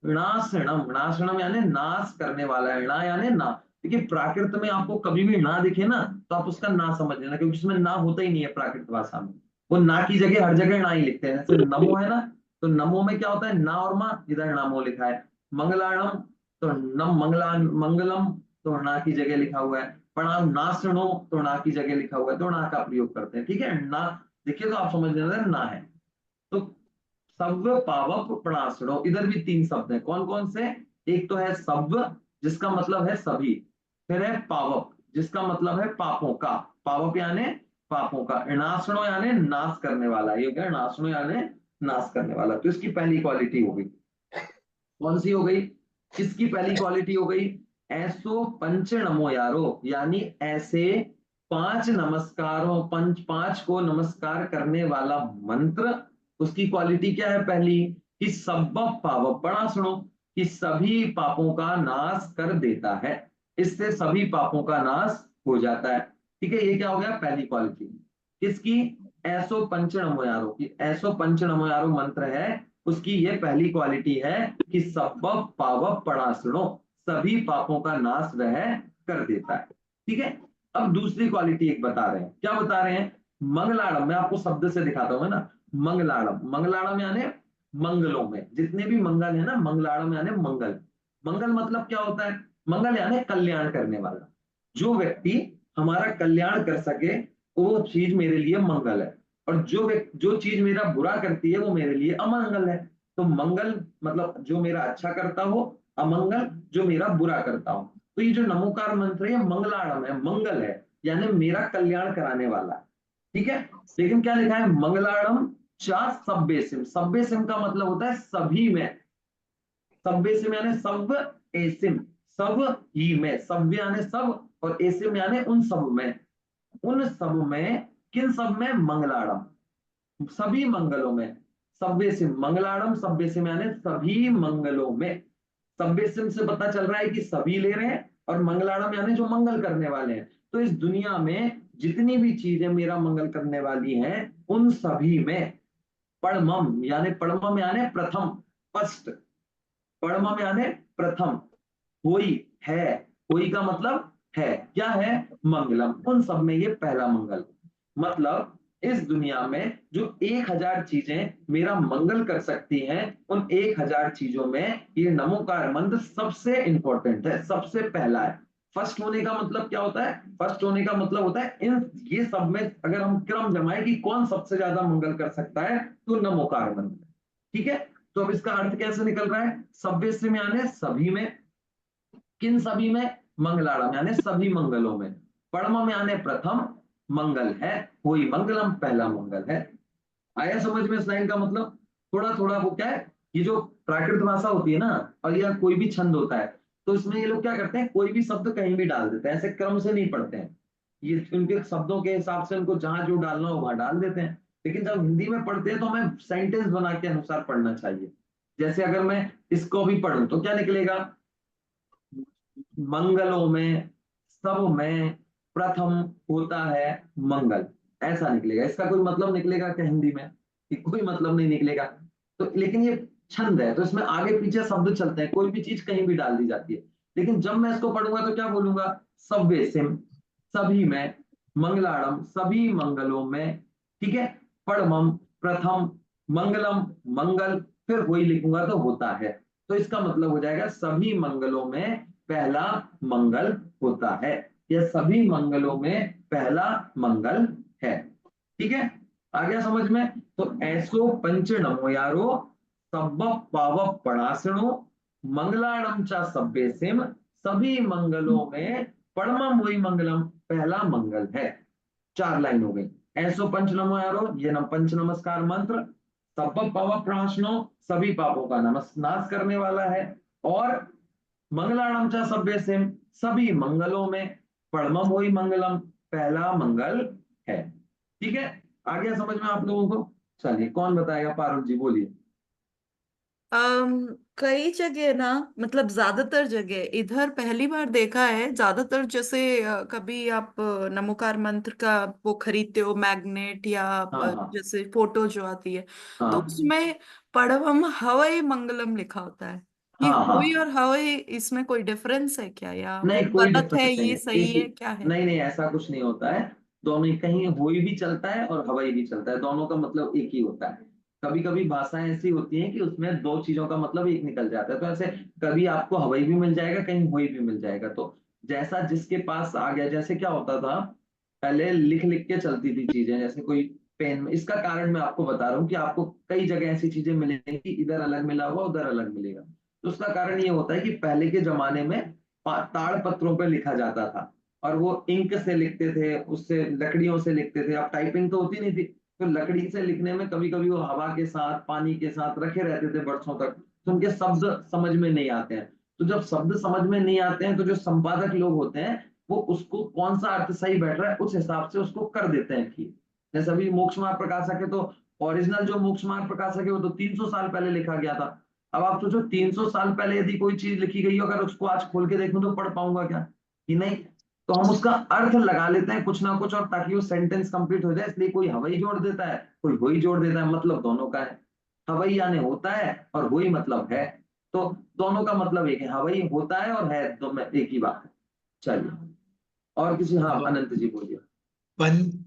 नाशनम, नाशनम यानी नाश करने वाला है। णा यानी ना। देखिए प्राकृत में आपको कभी भी ना दिखे ना, तो आप उसका ना समझ लेना, क्योंकि उसमें ना होता ही नहीं है प्राकृत भाषा में। वो ना की जगह हर जगह ना ही लिखते हैं। जैसे नमो है ना, तो नमो में क्या होता है? ना और माँ, इधर नामो लिखा है। मंगलाणम, तो नम मंगला मंगलम, तो ना की जगह लिखा हुआ है, प्रणाम नासणो तो ना की जगह लिखा हुआ है, तो ना का प्रयोग करते हैं। ठीक है, ना देखिए तो आप समझ लेना ना है। तो सव्य पावप प्रणासणो, इधर भी 3 शब्द हैं। कौन कौन से? एक तो है सव्य जिसका मतलब है सभी, फिर है पावप जिसका मतलब है पापों का, पावप यानी पापों का, नासणो यानी नाश करने वाला, ये हो गया नासणो यानी नाश करने वाला। तो इसकी पहली क्वालिटी हो गई, कौन सी हो गई? किसकी पहली क्वालिटी हो गई? ऐसो पंच नमो यारो, यानी ऐसे 5 नमस्कारों, पांच को नमस्कार करने वाला मंत्र, उसकी क्वालिटी क्या है पहली? कि सब पाप पढ़ा सुनो, कि सभी पापों का नाश कर देता है, इससे सभी पापों का नाश हो जाता है। ठीक है, ये क्या हो गया? पहली क्वालिटी किसकी? ऐसो पंच नमो यारो की, ऐसो पंच नमो यारो मंत्र है, उसकी ये पहली क्वालिटी है कि सब पावप पढ़ासुनो, सभी पापों का नाश वह कर देता है। ठीक है, अब दूसरी क्वालिटी एक बता रहे हैं। क्या बता रहे हैं? मंगलाड़म, मैं आपको शब्द से दिखाता हूं, है ना। मंगलाड़म, मंगलाड़म यानी मंगलों में, जितने भी मंगल है ना, मंगलाड़म यानी मंगल। मंगल मतलब क्या होता है? मंगल यानी कल्याण करने वाला। जो व्यक्ति हमारा कल्याण कर सके वो चीज मेरे लिए मंगल है, और जो चीज मेरा बुरा करती है वो मेरे लिए अमंगल है। तो मंगल मतलब जो मेरा अच्छा करता हो, अमंगल जो मेरा बुरा करता हो। तो ये जो नमोकार मंत्र है मंगलाड़म है, मंगल है, यानी मेरा कल्याण कराने वाला है। ठीक है, लेकिन क्या लिखा है? मंगलाड़म चा सब्बेसिम, सब्बेसिम का मतलब होता है सभी में, सब्बेसिम यानी सब एसिम, सब ही में, सव्य यानी सब और एसिम यानी उन सब में, उन सब में, किन सब में? मंगलाड़म, सभी मंगलों में। सव्यसिम मंगलाड़म, सव्यसिम यानी सभी मंगलों में। सव्यसिम से पता चल रहा है कि सभी ले रहे हैं, और मंगलाड़म यानी जो मंगल करने वाले हैं। तो इस दुनिया में जितनी भी चीजें मेरा मंगल करने वाली हैं, उन सभी में परमम यानी, परमम यानी प्रथम, फर्स्ट, परमम यानी प्रथम, कोई है, कोई का मतलब है, क्या है? मंगलम, उन सब में ये पहला मंगल। मतलब इस दुनिया में जो 1000 चीजें मेरा मंगल कर सकती हैं, उन 1000 चीजों में ये नमोकार मंत्र सबसे इंपॉर्टेंट है, सबसे पहला है। फर्स्ट होने का मतलब क्या होता है? फर्स्ट होने का मतलब होता है इन ये सब में अगर हम क्रम जमाए कि कौन सबसे ज्यादा मंगल कर सकता है, तो नमोकार मंत्र। ठीक है, तो अब इसका अर्थ कैसे निकल रहा है? सभ्य में यानी सभी में, किन सभी में? मंगलाड़म यानी सभी मंगलों में, परमम यानी प्रथम, मंगल है, कोई मंगलम पहला मंगल है। आया समझ में इस लाइन का मतलब? थोड़ा थोड़ा वो क्या है, ये जो प्राकृत भाषा होती है ना, और या कोई भी छंद होता है, तो इसमें ये लोग क्या करते हैं, कोई भी शब्द कहीं भी डाल देते हैं, ऐसे क्रम से नहीं पढ़ते हैं। ये उनके शब्दों के हिसाब से उनको जहां जो डालना हो वहां डाल देते हैं। लेकिन जब हिंदी में पढ़ते हैं तो हमें सेंटेंस बना के अनुसार पढ़ना चाहिए। जैसे अगर मैं इसको भी पढ़ूं तो क्या निकलेगा? मंगलों में, सब में प्रथम होता है मंगल, ऐसा निकलेगा। इसका कोई मतलब निकलेगा क्या हिंदी में? कि कोई मतलब नहीं निकलेगा। तो लेकिन ये छंद है, तो इसमें आगे पीछे शब्द चलते हैं, कोई भी चीज कहीं भी डाल दी जाती है। लेकिन जब मैं इसको पढ़ूंगा तो क्या बोलूंगा? सव्यसिम सभी में, मंगलाड़म सभी मंगलों में, ठीक है, परमम प्रथम, मंगलम मंगल, फिर वही लिखूंगा तो होता है। तो इसका मतलब हो जाएगा सभी मंगलों में पहला मंगल होता है, यह सभी मंगलों में पहला मंगल है। ठीक है, आ गया समझ में? तो ऐसो पंच नमो यारो सब पाव पड़ासणो मंगलाणम चा सभ्यसिम, सभी मंगलों में परमम वही मंगलम पहला मंगल है। 4 लाइन हो गई। ऐसो पंच नमो यारो, ये पंच नमस्कार मंत्र सब पाव प्रणाशनो, सभी पापों का नाश करने वाला है, और मंगलाणम च सभ्यसिम, सभी मंगलों में परमम वही मंगलम पहला मंगल है। ठीक है, आ गया समझ में आप लोगों को? चलिए, कौन बताएगा? पारुल जी बोलिए। कई जगह ना, मतलब ज्यादातर जगह इधर पहली बार देखा है। ज्यादातर जैसे कभी आप नमोकार मंत्र का वो खरीदते हो मैग्नेट, या हाँ हाँ जैसे फोटो जो आती है, तो हाँ उसमें पड़वम हवै मंगलम लिखा होता है। ये हाँ हाँ, हुई और हवै, इसमें कोई डिफरेंस है क्या, या वो नहीं कोई गलत है, डिफरेंस नहीं ये है, सही एक ही। है, क्या है? नहीं नहीं, ऐसा कुछ नहीं होता है। दोनों ही, कहीं हुई भी चलता है और हवाई भी चलता है, दोनों का मतलब एक ही होता है। कभी कभी भाषाएं ऐसी होती हैं कि उसमें दो चीजों का मतलब एक निकल जाता है, तो ऐसे कभी आपको हवाई भी मिल जाएगा, कहीं हुई भी मिल जाएगा। तो जैसा जिसके पास आ गया, जैसे क्या होता था पहले लिख लिख के चलती थी चीजें, जैसे कोई पेन में, इसका कारण मैं आपको बता रहा हूँ कि आपको कई जगह ऐसी चीजें मिलेंगी, इधर अलग मिला हुआ उधर अलग मिलेगा। तो उसका कारण ये होता है कि पहले के जमाने में ताड़ पत्रों पे लिखा जाता था, और वो इंक से लिखते थे, उससे लकड़ियों से लिखते थे। अब टाइपिंग तो होती नहीं थी, तो लकड़ी से लिखने में कभी कभी वो हवा के साथ पानी के साथ रखे रहते थे बरसों तक, तो उनके शब्द समझ में नहीं आते हैं। तो जब शब्द समझ में नहीं आते हैं तो जो संपादक लोग होते हैं वो उसको कौन सा अर्थ सही बैठ रहा है उस हिसाब से उसको कर देते हैं ठीक। जैसे अभी मोक्ष मार्ग प्रकाशक है, तो ओरिजिनल जो मोक्ष मार्ग प्रकाशक है वो तो 300 साल पहले लिखा गया था। अब आप सोचो 300 साल पहले यदि कोई चीज लिखी गई हो, अगर उसको आज खोल के देखूं तो पढ़ पाऊंगा क्या? कि नहीं। तो हम उसका अर्थ लगा लेते हैं कुछ ना कुछ, और ताकि वो सेंटेंस कंप्लीट हो जाए, इसलिए कोई हवाई जोड़ देता है, कोई वही जोड़ देता है, मतलब दोनों का है। हवाई यानी होता है और वही मतलब है, तो दोनों का मतलब एक है, हवाई होता है और है दोनों एक ही बात है। चलिए, और किसी, हाँ अनंत जी बोलिए। पंच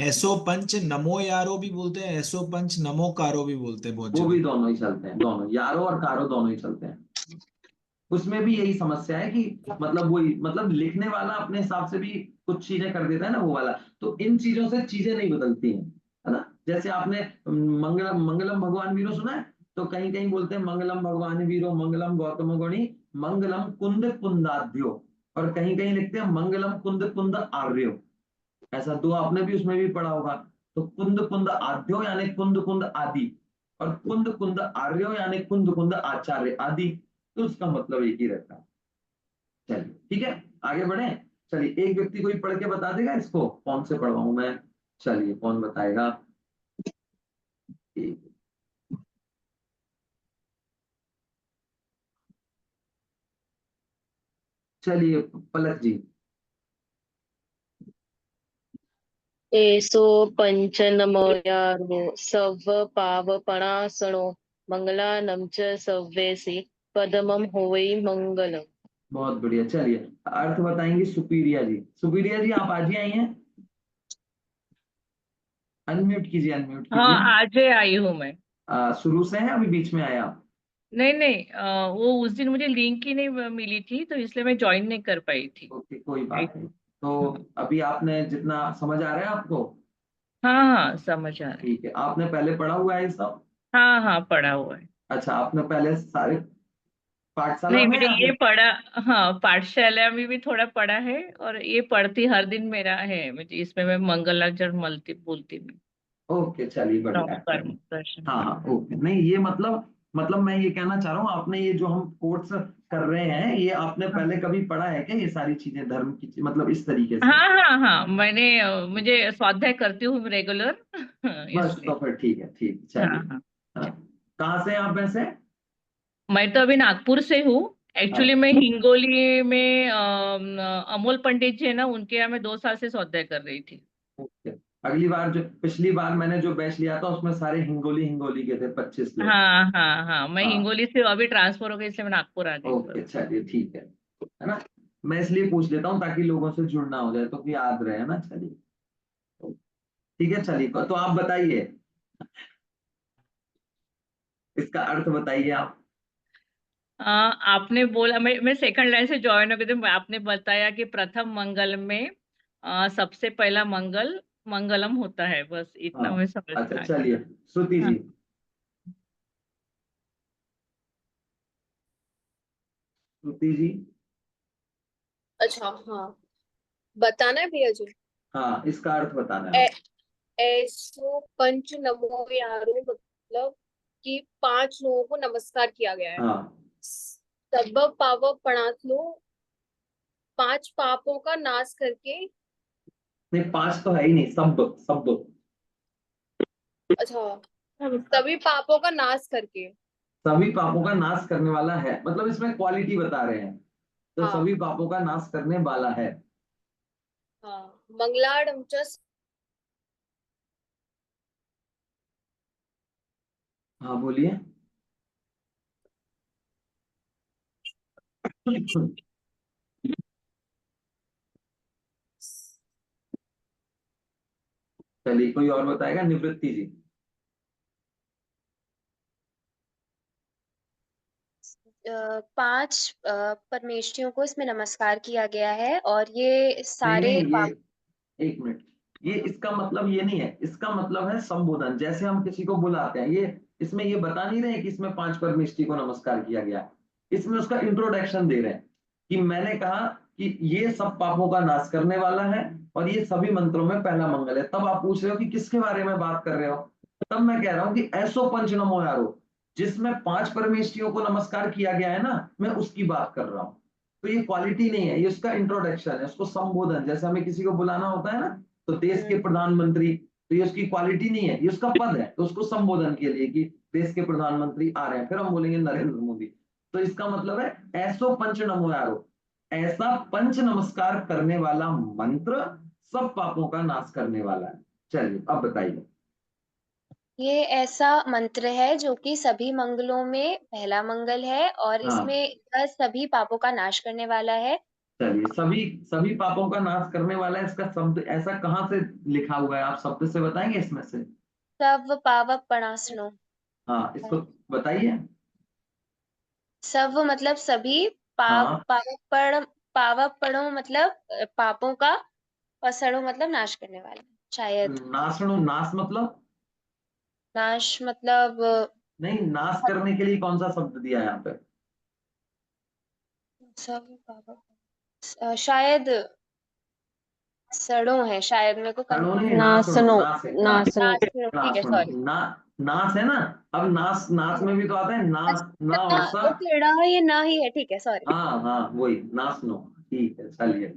ऐसो पंच नमो यारो भी बोलते हैं, ऐसो पंच नमो कारो भी बोलते हैं बहुत वो भी जगह। दोनों ही चलते हैं, दोनों यारो और कारो दोनों ही चलते हैं। उसमें भी यही समस्या है कि मतलब वही, मतलब लिखने वाला अपने हिसाब से भी कुछ चीजें कर देता है ना वो वाला। तो इन चीजों से चीजें नहीं बदलती हैं, है ना। जैसे आपने मंगलम मंगलम भगवान वीरो सुना है, तो कहीं कहीं बोलते हैं मंगलम भगवान वीरो, मंगलम गौतम गौणी, मंगलम कुंद कुंदाद्यो, और कहीं कहीं लिखते हैं मंगलम कुंद कुंद आर्यो। ऐसा दो आपने भी उसमें भी पढ़ा होगा। तो कुंद कुंद आद्यो यानी कुंद कुंद आदि, और कुंद कुंद आर्यो यानी कुंद कुंद आचार्य आदि। तो उसका मतलब एक ही रहता है। चलिए ठीक है, आगे बढ़े। चलिए, एक व्यक्ति कोई पढ़ के बता देगा इसको, कौन से पढ़वाऊं मैं? चलिए, कौन बताएगा? एक- चलिए, पलक जी। एसो पंचनमोयारो सव पावपणासनो मंगलानं च सव्येसि पदमं होवै मंगलम्। बहुत बढ़िया। चलिए, अर्थ बताएंगे सुपीरिया जी। सुपीरिया जी, आप आज ही आई हैं? अनम्यूट कीजिए, अनम्यूट हाँ, कीजिए। आज ही आई हूँ मैं। शुरू से है, अभी बीच में आया आप? नहीं नहीं, वो उस दिन मुझे लिंक ही नहीं मिली थी, तो इसलिए मैं ज्वाइन नहीं कर पाई थी। ओके, कोई बात नहीं। तो हम्म। अभी आपने जितना समझ आ रहा है आपको? हाँ हाँ, समझ आ रहा है। ठीक है, आपने पहले पढ़ा हुआ है ये सब? हाँ हाँ, पढ़ा हुआ है। अच्छा, आपने पहले सारे पाठशाला नहीं, में मैंने या ये फिर? पढ़ा। हाँ, पाठशाला में भी थोड़ा पढ़ा है, और ये पढ़ती हर दिन मेरा है, मुझे इसमें मैं मंगलाचरण मलती बोलती हूँ। ओके, चलिए बढ़िया है, कर्म चलिए। दर्शन। हाँ हाँ, ओके। नहीं, ये मतलब मैं ये कहना चाह रहा हूँ, आपने ये जो हम कोर्स कर रहे हैं, ये आपने पहले कभी पढ़ा है क्या, ये सारी चीजें धर्म की मतलब इस तरीके से? हाँ हाँ हाँ, मैंने मुझे स्वाध्याय करती हूँ रेगुलर बस इसलिए। तो फिर ठीक है, ठीक, हाँ चलिए। हाँ। हाँ। कहाँ से हैं आप वैसे? मैं तो अभी नागपुर से हूँ। एक्चुअली मैं अच्छा, हिंगोली में अमोल पंडित जी है ना, उनके यहाँ मैं 2 साल से स्वाध्याय कर रही थी। ओके। अगली बार जो पिछली बार मैंने जो बैच लिया था उसमें सारे हिंगोली हिंगोली के थे, 25 लोग। हाँ हाँ हाँ, मैं हाँ। हिंगोली से अभी ट्रांसफर हो गई, इसलिए मैं नागपुर आ गई ओके, बस। चलिए ठीक है ना। मैं इसलिए पूछ लेता हूँ ताकि लोगों से जुड़ना हो जाए तो कि याद रहे, ना। चलिए, ठीक है, चलिए, तो आप बताइए, इसका अर्थ बताइए आप। आपने बोला, मैं सेकंड लाइन से ज्वाइन हो गई, तो आपने बताया कि प्रथम मंगल में सबसे पहला मंगल मंगलम होता है, बस हाँ, इतना मैं समझ अच्छा, में आ गया। चलिए, श्रुति हाँ। जी। श्रुति जी। अच्छा, हाँ, बताना है भैया जी। हाँ, इसका अर्थ बताना है ए, आप। ऐसो पंच नमो यारो, मतलब कि 5 लोगों को नमस्कार किया गया है। हाँ, सब पाव प्रणातलो, 5 पापों का नाश करके। नहीं, 5 तो है ही नहीं, सब सब। अच्छा, सभी पापों का नाश करके। सभी पापों का नाश करने वाला है, मतलब इसमें क्वालिटी बता रहे हैं, तो हाँ सभी पापों का नाश करने वाला है। हाँ, मंगलाडम च। हाँ, बोलिए। चलिए, कोई और बताएगा? निवृत्ति जी। पांच परमेष्ठियों को इसमें नमस्कार किया गया है और ये नहीं सारे नहीं, ये एक मिनट, ये इसका मतलब ये नहीं है, इसका मतलब है संबोधन। जैसे हम किसी को बुलाते हैं, ये इसमें ये बता नहीं रहे कि इसमें 5 परमेष्ठी को नमस्कार किया गया, इसमें उसका इंट्रोडक्शन दे रहे हैं कि मैंने कहा कि ये सब पापों का नाश करने वाला है और ये सभी मंत्रों में पहला मंगल है। तब आप पूछ रहे हो कि किसके बारे में बात कर रहे हो, तब मैं कह रहा हूं कि ऐसो पंच नमो यारो, जिसमें 5 परमेष्ठियों को नमस्कार किया गया है ना, मैं उसकी बात कर रहा हूं। तो ये क्वालिटी नहीं है, ये उसका इंट्रोडक्शन है, उसको संबोधन। जैसे हमें किसी को बुलाना होता है ना, तो देश के प्रधानमंत्री, तो ये उसकी क्वालिटी नहीं है, ये उसका पद है, तो उसको संबोधन के लिए कि देश के प्रधानमंत्री आ रहे हैं, फिर हम बोलेंगे नरेंद्र मोदी। तो इसका मतलब है ऐसो पंच नमो यारो, ऐसा पंच नमस्कार करने वाला मंत्र सब पापों का नाश करने वाला है। चलिए अब बताइए। ये ऐसा मंत्र है जो कि सभी मंगलों में पहला मंगल है और हाँ इसमें यह सभी पापों का नाश करने वाला है। चलिए, सभी सभी पापों का नाश करने वाला है, इसका शब्द ऐसा कहाँ से लिखा हुआ है, आप शब्द से बताएंगे इसमें से? सव पावक प्रणाशनो। हाँ इसको बताइए। सव मतलब सभी, हाँ पावक पढ़ो मतलब पापों का, और सड़ो मतलब नाश करने वाला, शायद। नाशनो, नाश मतलब? नाश मतलब नहीं, नाश करने के लिए कौन सा शब्द दिया है यहाँ पे? सव पावक शायद सड़ो है, शायद मेरे को सड़ो कंफ्यूज। नहीं, नाशनो, नाश है, नाश, नाशनो, ठीक है, नाशनो, सॉरी। नाश है ना। अब नाश, नाश में भी तो आता है नाश, ना और सा। ओके, ना ये ना ही है, ठीक है, सॉरी। हाँ हाँ वही नाशनो। ठीक है चलिए,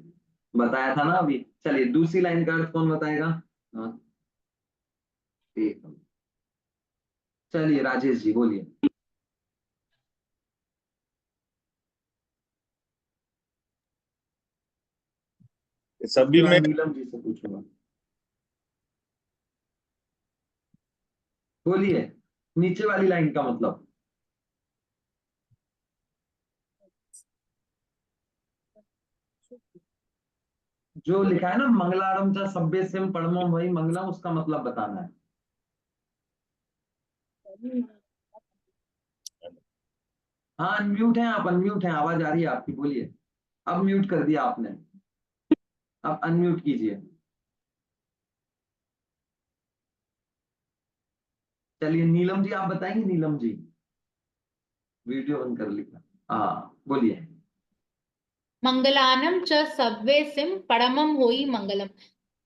बताया था ना अभी। चलिए दूसरी लाइन का अर्थ कौन बताएगा? हाँ ठीक है। चलिए राजेश जी बोलिए। सभी में नीलम जी से पूछूंगा, बोलिए नीचे वाली लाइन का मतलब। जो लिखा है ना मंगलारम च सभ्य सिम परमो वही मंगलम, उसका मतलब बताना है। हाँ अनम्यूट है आप, अनम्यूट है, आवाज आ रही है आपकी, बोलिए। अब म्यूट कर दिया आपने, अब अनम्यूट कीजिए। चलिए नीलम जी आप बताएंगे, नीलम जी वीडियो बंद कर लिया। हाँ बोलिए। मंगलानम च सव्वेसिम परमम होई मंगलम।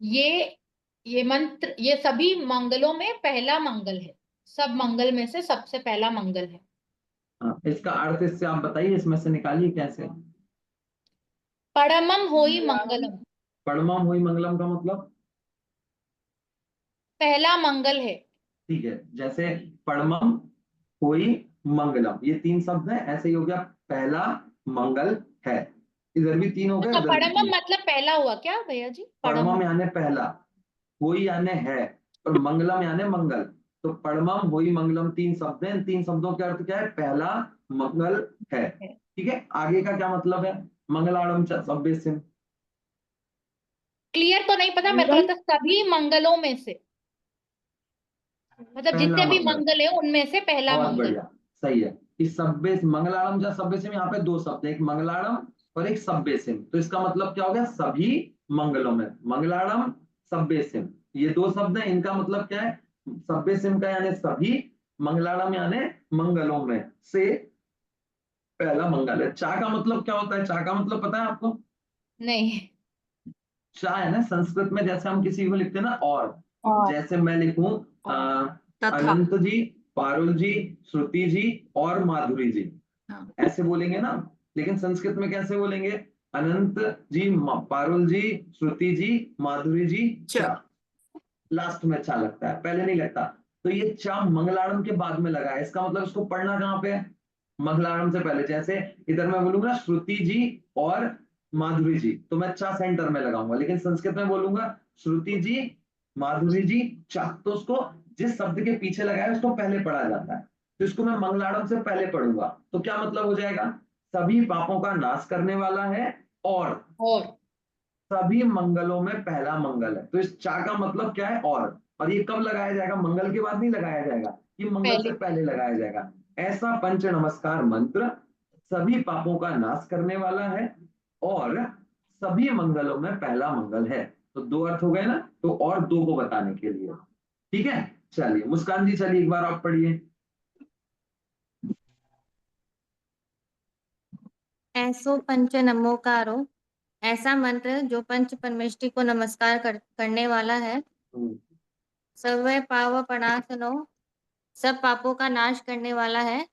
ये ये मंत्र ये सभी मंगलों में पहला मंगल है, सब मंगल में से सबसे पहला मंगल है। हाँ इसका अर्थ इससे आप बताइए, इसमें से निकालिए कैसे। परमम होई मंगलम, परमम हुई मंगलम का मतलब? पहला मंगल है। ठीक है, जैसे परमम हुई मंगलम, ये 3 शब्द हैं, ऐसे ही हो गया पहला मंगल है। इधर भी 3 हो गए, तो उधर भी परमम 3। मतलब पहला हुआ क्या भैया जी? परमम परमम यानी पहला, हुई यानी है, और मंगलम यानी मंगल। तो परमम हुई मंगलम 3 शब्द हैं, इन 3 शब्दों के अर्थ क्या है? पहला मंगल है। है। ठीक है, आगे का क्या मतलब है? मंगलारम च सभ्यसिम। क्लियर तो नहीं पता, मेरे को लगता है सभी मंगलों में से, मतलब पहला जितने भी मंगल, मंगल है उनमें से पहला बहुत मंगल। बढ़िया, सही है। इस सभ्य मंगलारम च सभ्यसिम, यहाँ पे 2 शब्द है, एक मंगलारम और एक सभ्यसिम। तो इसका मतलब क्या हो गया? सभी मंगलों में, मंगलारम सभ्यसिम, ये 2 शब्द है, इनका मतलब क्या है? सभ्यसिम का यानी सभी, मंगलारम यानी मंगलों में से पहला मंगल है। चा का मतलब क्या होता है? चा का मतलब पता है आपको? नहीं। चा है ना संस्कृत में, जैसे हम किसी को लिखते हैं ना और, और जैसे मैं लिखूं तथा। अनंत जी, पारुल जी, श्रुति जी और माधुरी जी, हाँ ऐसे बोलेंगे ना। लेकिन संस्कृत में कैसे बोलेंगे? अनंत जी, पारुल जी, श्रुति जी, माधुरी जी, चा। लास्ट में चा लगता है, पहले नहीं लगता। तो ये चा मंगलारम के बाद में लगा है, इसका मतलब इसको पढ़ना कहाँ पे है? मंगलारम से पहले। जैसे इधर मैं बोलूंगा श्रुति जी और माधुरी जी, तो मैं चा सेंटर में लगाऊंगा, लेकिन संस्कृत में बोलूंगा श्रुति जी, माधुरी जी, चा, तो उसको जिस शब्द के पीछे लगाया उसको पहले पढ़ा जाता है। तो इसको मैं मंगलारम से पहले पढ़ूंगा, तो क्या मतलब हो जाएगा? सभी पापों का नाश करने वाला है और और सभी मंगलों में पहला मंगल है। तो इस चा का मतलब क्या है? और ये कब लगाया जाएगा? मंगल के बाद नहीं लगाया जाएगा, ये मंगल पहले से पहले लगाया जाएगा। ऐसा पंच नमस्कार मंत्र सभी पापों का नाश करने वाला है और सभी मंगलों में पहला मंगल है। तो दो अर्थ हो गए ना, तो और दो को बताने के लिए। ठीक है, चलिए मुस्कान जी, चलिए एक बार आप पढ़िए। ऐसो पंच नमोकारो, ऐसा मंत्र जो पंच परमेष्टि को नमस्कार करने वाला है। सर्वे पाव प्रणाशनो, सब पापों का नाश करने वाला है।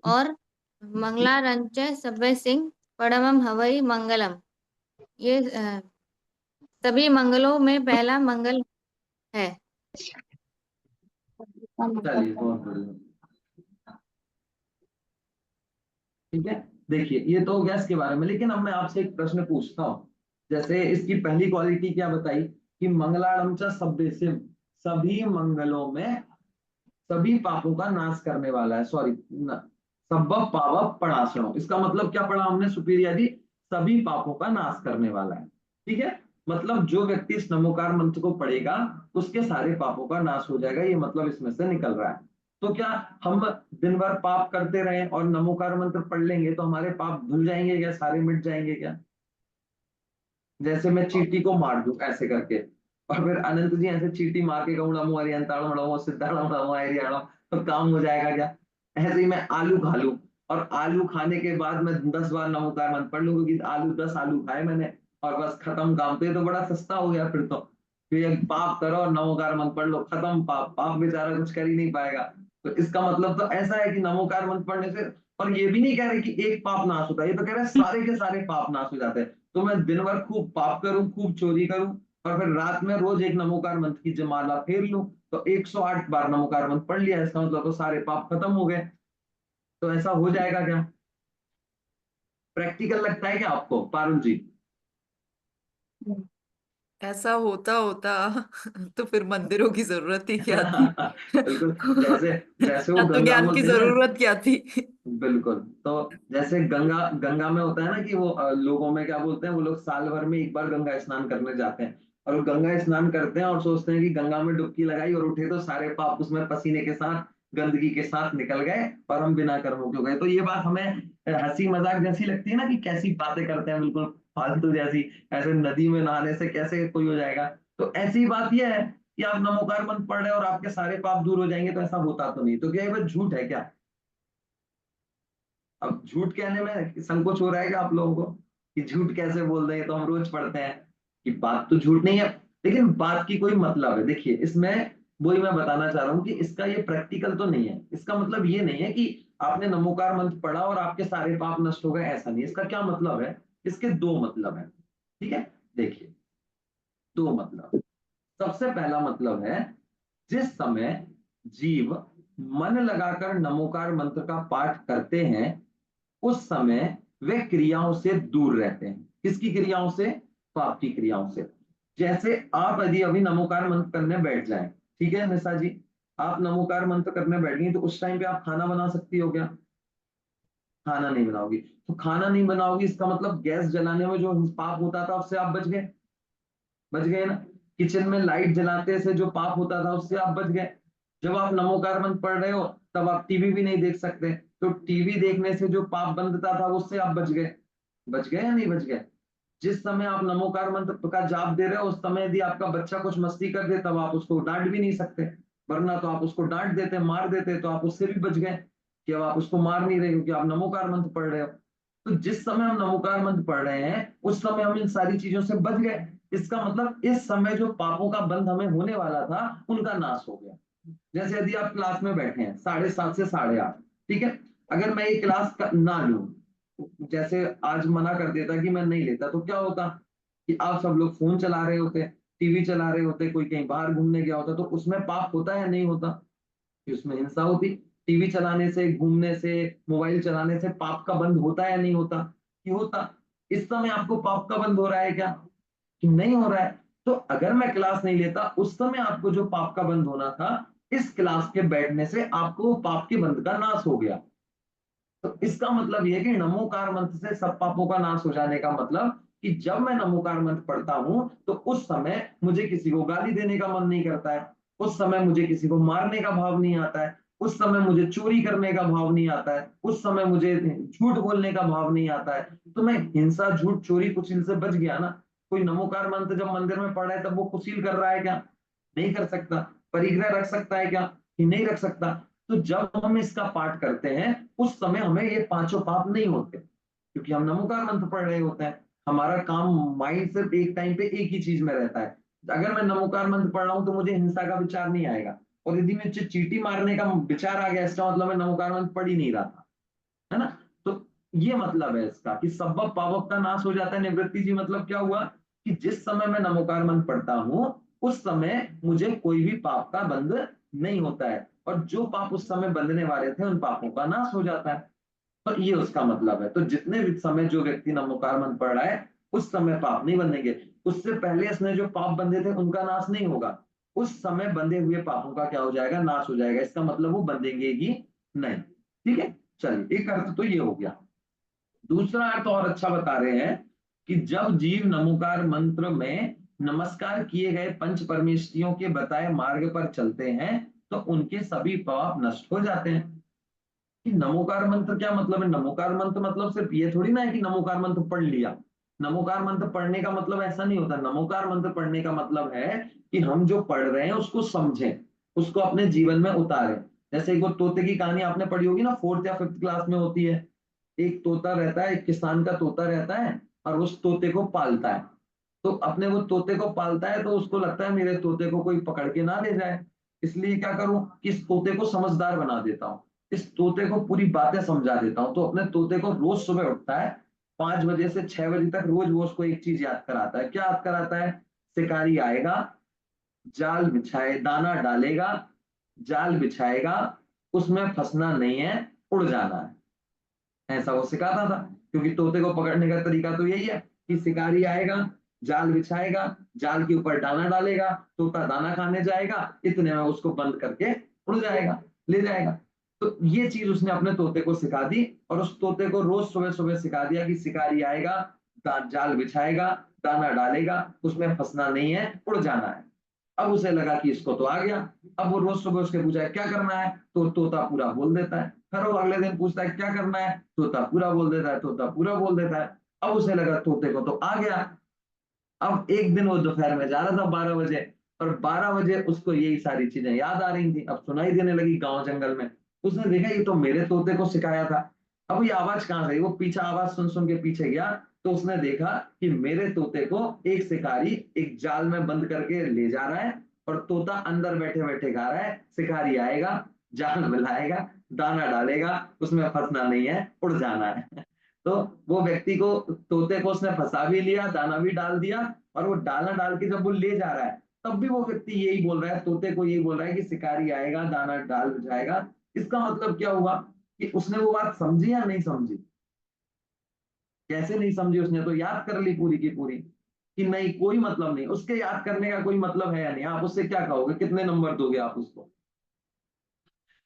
और मंगलारंच सभ्य सिंह परमम हवई मंगलम, ये सभी मंगलों में पहला मंगल है। चलिए बहुत बढ़िया। ठीक है, देखिए ये तो गैस के बारे में, लेकिन अब मैं आपसे एक प्रश्न पूछता हूँ। जैसे इसकी पहली क्वालिटी क्या बताई कि मंगलाड़म च सभ्यसिम, सभी मंगलों में सभी पापों का नाश करने वाला है। सॉरी, सब पाव प्रणाशनो, इसका मतलब क्या पढ़ा हमने सुपीरिया जी? सभी पापों का नाश करने वाला है। ठीक है, मतलब जो व्यक्ति इस नमोकार मंत्र को पढ़ेगा उसके सारे पापों का नाश हो जाएगा, ये मतलब इसमें से निकल रहा है। तो क्या हम दिन भर पाप करते रहे और नमोकार मंत्र पढ़ लेंगे तो हमारे पाप धुल जाएंगे क्या, सारे मिट जाएंगे क्या? जैसे मैं चींटी को मार दूं ऐसे करके, और फिर अनंत जी ऐसे चींटी मार के कहूँ नमो हरियंताणो नमो सिद्धाणो नमो हरियाणो, तो काम हो जाएगा क्या? ऐसे ही मैं आलू खा लूं और आलू खाने के बाद मैं 10 बार नमोकार मंत्र पढ़ लूं, क्योंकि आलू 10 आलू खाए मैंने और बस खत्म काम। तो ये तो बड़ा सस्ता हो गया फिर तो। फिर एक पाप करो और नमोकार मंत्र पढ़ लो, खत्म पाप, पाप बेचारा कुछ कर ही नहीं पाएगा। तो इसका मतलब तो ऐसा है कि नमोकार मंत्र पढ़ने से, और ये भी नहीं कह रहे कि एक पाप नाश होता है, ये तो कह रहे हैं सारे के सारे पाप नाश हो जाते हैं। तो मैं दिन भर खूब पाप करूं, खूब चोरी करूं और फिर रात में रोज एक नमोकार मंत्र की जमाला फेर लूं, तो 108 बार नमोकार मंत्र पढ़ लिया, इसका मतलब तो सारे पाप खत्म हो गए। तो ऐसा हो जाएगा क्या? प्रैक्टिकल लगता है क्या आपको पारुल जी? ऐसा होता होता तो फिर मंदिरों की जरूरत ही क्या थी? बिल्कुल, जैसे जैसे वो तत्व गंगा ज्ञान की बोलते हैं ना। जरूरत क्या थी? बिल्कुल, तो जैसे गंगा गंगा में होता है ना कि वो लोगों में क्या बोलते हैं, वो लोग साल भर में एक बार गंगा स्नान करने जाते हैं और वो गंगा स्नान करते हैं और सोचते हैं कि गंगा में डुबकी लगाई और उठे तो सारे पाप उसमें पसीने के साथ, गंदगी के साथ निकल गए और हम बिना कर्मों के हो गए। तो ये बात हमें हंसी मजाक जैसी लगती है ना, कि कैसी बातें करते हैं बिल्कुल फालतू जैसी, ऐसे नदी में नहाने से कैसे कोई हो जाएगा। तो ऐसी बात यह है कि आप नमोकार मंत्र पढ़ रहे हो और आपके सारे पाप दूर हो जाएंगे, तो ऐसा होता तो नहीं। तो क्या ये बात झूठ है क्या? अब झूठ कहने में संकोच हो रहा है क्या आप लोगों को कि झूठ कैसे बोल रहे हैं? तो हम रोज पढ़ते हैं कि बात तो झूठ नहीं है, लेकिन बात की कोई मतलब है। देखिए इसमें वही मैं बताना चाह रहा हूँ कि इसका ये प्रैक्टिकल तो नहीं है। इसका मतलब ये नहीं है कि आपने नमोकार मंत्र पढ़ा और आपके सारे पाप नष्ट हो गए, ऐसा नहीं। इसका क्या मतलब है? इसके दो मतलब है। ठीक है, देखिए दो मतलब। सबसे पहला मतलब है, जिस समय जीव मन लगाकर नमोकार मंत्र का पाठ करते हैं उस समय वे क्रियाओं से दूर रहते हैं। किसकी क्रियाओं से? पाप की क्रियाओं से। जैसे आप यदि अभी नमोकार मंत्र करने बैठ जाएं, ठीक है निशा जी, आप नमोकार मंत्र करने बैठ गई तो उस टाइम पे आप खाना बना सकती हो क्या? खाना नहीं बनाओगी। तो खाना नहीं बनाओगी इसका मतलब गैस जलाने में जो पाप होता था उससे आप बच गए, बच गए ना। किचन में लाइट जलाते से जो पाप होता था उससे आप बच गए। जब आप नमोकार मंत्र पढ़ रहे हो तब आप टीवी भी नहीं देख सकते, तो टीवी देखने से जो पाप बंधता था उससे आप बच गए। बच गए या नहीं बच गए? जिस समय आप नमोकार मंत्र का जाप दे रहे हो उस समय यदि आपका बच्चा कुछ मस्ती कर दे तब आप उसको डांट भी नहीं सकते, वरना तो आप उसको डांट देते, मार देते, तो आप उससे भी बच गए कि अब आप उसको मार नहीं रहे क्योंकि आप नमोकार मंत्र पढ़ रहे हो। तो जिस समय हम नमोकार मंत्र पढ़ रहे हैं उस समय हम इन सारी चीजों से बच गए। इसका मतलब इस समय जो पापों का बंध हमें होने वाला था उनका नाश हो गया। जैसे यदि आप क्लास में बैठे हैं 7:30 से 8:30, ठीक है, अगर मैं ये क्लास ना लूं, जैसे आज मना कर देता कि मैं नहीं लेता, तो क्या होता कि आप सब लोग फोन चला रहे होते, टीवी चला रहे होते, कोई कहीं बाहर घूमने गया होता, तो उसमें पाप होता है या नहीं होता? कि उसमें हिंसा होती। टीवी चलाने से, घूमने से, मोबाइल चलाने से पाप का बंध होता है या नहीं होता? कि होता। इस समय आपको पाप का बंध हो रहा है क्या? कि नहीं हो रहा है। तो अगर मैं क्लास नहीं लेता उस समय आपको जो पाप का बंध होना था, इस क्लास के बैठने से आपको पाप के बंध का नाश हो गया। तो इसका मतलब यह कि नमोकार मंत्र से सब पापों का नाश हो जाने का मतलब कि जब मैं नमोकार मंत्र पढ़ता हूं तो उस समय मुझे किसी को गाली देने का मन नहीं करता है, उस समय मुझे किसी को मारने का भाव नहीं आता है, उस समय मुझे चोरी करने का भाव नहीं आता है, उस समय मुझे झूठ बोलने का भाव नहीं आता है, तो मैं हिंसा, झूठ, चोरी, कुचिल से बच गया ना। कोई नमोकार मंत्र जब मंदिर में पढ़ रहा है तब वो कुचिल कर रहा है क्या? नहीं कर सकता। परिग्रह रख सकता है क्या? कि नहीं रख सकता। तो जब हम इसका पाठ करते हैं उस समय हमें ये पांचों पाप नहीं होते, क्योंकि हम नमोकार मंत्र पढ़ रहे होते हैं। हमारा काम माइंड सिर्फ एक टाइम पे एक ही चीज में रहता है। अगर मैं नमोकार मंत्र पढ़ रहा हूँ तो मुझे हिंसा का विचार नहीं आएगा, और यदि मुझे चींटी मारने का विचार आ गया, इसका मतलब मैं नमोकार मंत्र पढ़ ही नहीं रहा था, है ना। तो ये मतलब है इसका कि सबब पावक का नाश हो जाता है। निवृत्ति जी मतलब क्या हुआ कि जिस समय मैं नमोकार मंत्र पढ़ता हूँ उस समय मुझे कोई भी पाप का बंध नहीं होता है, और जो पाप उस समय बंधने वाले थे उन पापों का नाश हो जाता है। तो ये उसका मतलब है। तो जितने भी समय जो व्यक्ति नमोकार मंत्र पढ़ रहा है उस समय पाप नहीं बंधेंगे, उससे पहले इसने जो पाप बंधे थे उनका नाश नहीं होगा। उस समय बंधे हुए पापों का क्या हो जाएगा? नाश हो जाएगा। इसका मतलब वो बंधेंगे ही नहीं। ठीक है, चलिए, एक अर्थ तो ये हो गया। दूसरा अर्थ और अच्छा बता रहे हैं कि जब जीव नमोकार मंत्र में नमस्कार किए गए पंच परमेष्ठियों के बताए मार्ग पर चलते हैं तो उनके सभी पाप नष्ट हो जाते हैं। कि नमोकार मंत्र क्या मतलब है? नमोकार मंत्र मतलब सिर्फ ये थोड़ी ना है कि नमोकार मंत्र पढ़ लिया। नमोकार मंत्र पढ़ने का मतलब ऐसा नहीं होता। नमोकार मंत्र पढ़ने का मतलब है कि हम जो पढ़ रहे हैं उसको समझें, उसको अपने जीवन में उतारें। जैसे एक वो तोते की कहानी आपने पढ़ी होगी ना, 4th या 5th क्लास में होती है। एक तोता रहता है, एक किसान का तोता रहता है, और उस तोते को पालता है। तो अपने वो तोते को पालता है तो उसको लगता है मेरे तोते को कोई पकड़ के ना ले जाए, इसलिए क्या करूं कि इस तोते को समझदार बना देता हूँ, इस तोते को पूरी बातें समझा देता हूँ। तो अपने तोते को रोज सुबह उठता है 5 बजे से 6 बजे तक, रोज वो उसको एक चीज याद कराता है। क्या याद कराता है? शिकारी आएगा, जाल बिछाए, दाना डालेगा, जाल बिछाएगा, उसमें फंसना नहीं है, उड़ जाना है। ऐसा वो सिखाता था, क्योंकि तोते को पकड़ने का तरीका तो यही है कि शिकारी आएगा, जाल बिछाएगा, जाल के ऊपर दाना डालेगा, तोता दाना खाने जाएगा, इतने में उसको बंद करके उड़ जाएगा, ले जाएगा। तो ये चीज उसने अपने तोते को सिखा दी, और उस तोते को रोज सुबह सुबह सिखा दिया कि शिकारी आएगा, जाल बिछाएगा, दाना डालेगा, उसमें फंसना नहीं है, उड़ जाना है। अब उसे लगा कि इसको तो आ गया। अब वो रोज सुबह उसके पूछा है क्या करना है, तो तोता पूरा बोल देता है। फिर वो अगले दिन पूछता है क्या करना है, तोता पूरा बोल देता है, तोता पूरा बोल देता है। अब उसे लगा तोते को तो आ गया। अब एक दिन वो दोपहर में जा रहा था 12 बजे, और 12 बजे उसको यही सारी चीजें याद आ रही थी, अब सुनाई देने लगी गांव जंगल में। उसने देखा ये तो मेरे तोते को सिखाया था। अब ये आवाज कहाँ से आई? वो पीछा आवाज सुन सुन के पीछे गया, तो उसने देखा कि मेरे तोते को एक शिकारी एक जाल में बंद करके ले जा रहा है, और तोता अंदर बैठे बैठे गा रहा है शिकारी आएगा, जाल मिलाएगा, दाना डालेगा, उसमें फंसना नहीं है, उड़ जाना है। तो वो व्यक्ति को, तोते को उसने फंसा भी लिया, दाना भी डाल दिया, और वो दाना डाल के जब वो ले जा रहा है तब भी वो व्यक्ति यही बोल रहा है, तोते को यही बोल रहा है कि शिकारी आएगा, दाना डाल जाएगा। इसका मतलब क्या हुआ कि उसने वो बात समझी या नहीं समझी? कैसे नहीं समझी? उसने तो याद कर ली पूरी की पूरी कि नहीं कोई मतलब नहीं, उसके याद करने का कोई मतलब है या नहीं। आप उससे क्या कहोगे, कितने नंबर दोगे आप उसको?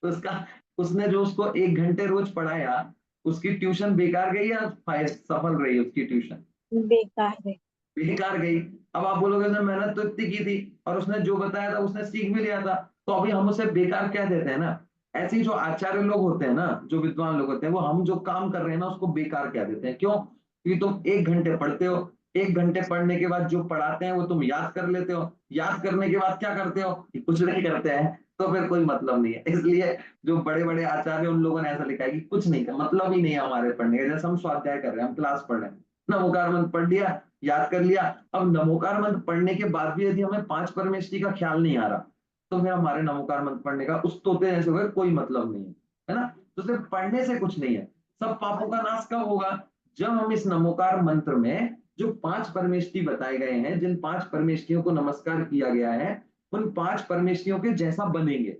तो उसका, उसने जो उसको 1 घंटे रोज पढ़ाया, उसकी ट्यूशन बेकार गई या सफल रही उसकी ट्यूशन? बेकार है। बेकार गई। अब आप बोलोगे उसने मेहनत तो इतनी की थी, और उसने जो बताया था उसने सीख भी लिया था, तो अभी हम उसे बेकार क्या देते हैं ना। ऐसे ही जो आचार्य लोग होते हैं ना, जो विद्वान लोग होते हैं, वो हम जो काम कर रहे हैं ना उसको बेकार क्या देते हैं। क्यों? क्योंकि तुम 1 घंटे पढ़ते हो, 1 घंटे पढ़ने के बाद जो पढ़ाते हैं वो तुम याद कर लेते हो, याद करने के बाद क्या करते हो? कुछ नहीं करते हैं, तो फिर कोई मतलब नहीं है। इसलिए जो बड़े बड़े आचार्य उन लोगों ने ऐसा लिखा है कि कुछ नहीं का मतलब ही नहीं है हमारे पढ़ने का। जैसे हम स्वाध्याय कर रहे हैं, हम क्लास पढ़ रहे हैं, नमोकार मंत्र पढ़ लिया, याद कर लिया। अब नमोकार मंत्र पढ़ने के बाद भी यदि हमें 5 परमेष्टि का ख्याल नहीं आ रहा, तो फिर हमारे नमोकार मंत्र पढ़ने का उस तोते जैसे हुए कोई मतलब नहीं है ना। तो सिर्फ पढ़ने से कुछ नहीं है। सब पापों का नाश कब होगा? जब हम इस नमोकार मंत्र में जो 5 परमेष्टि बताए गए हैं, जिन 5 परमेष्टियों को नमस्कार किया गया है, उन 5 परमेष्टियों के जैसा बनेंगे,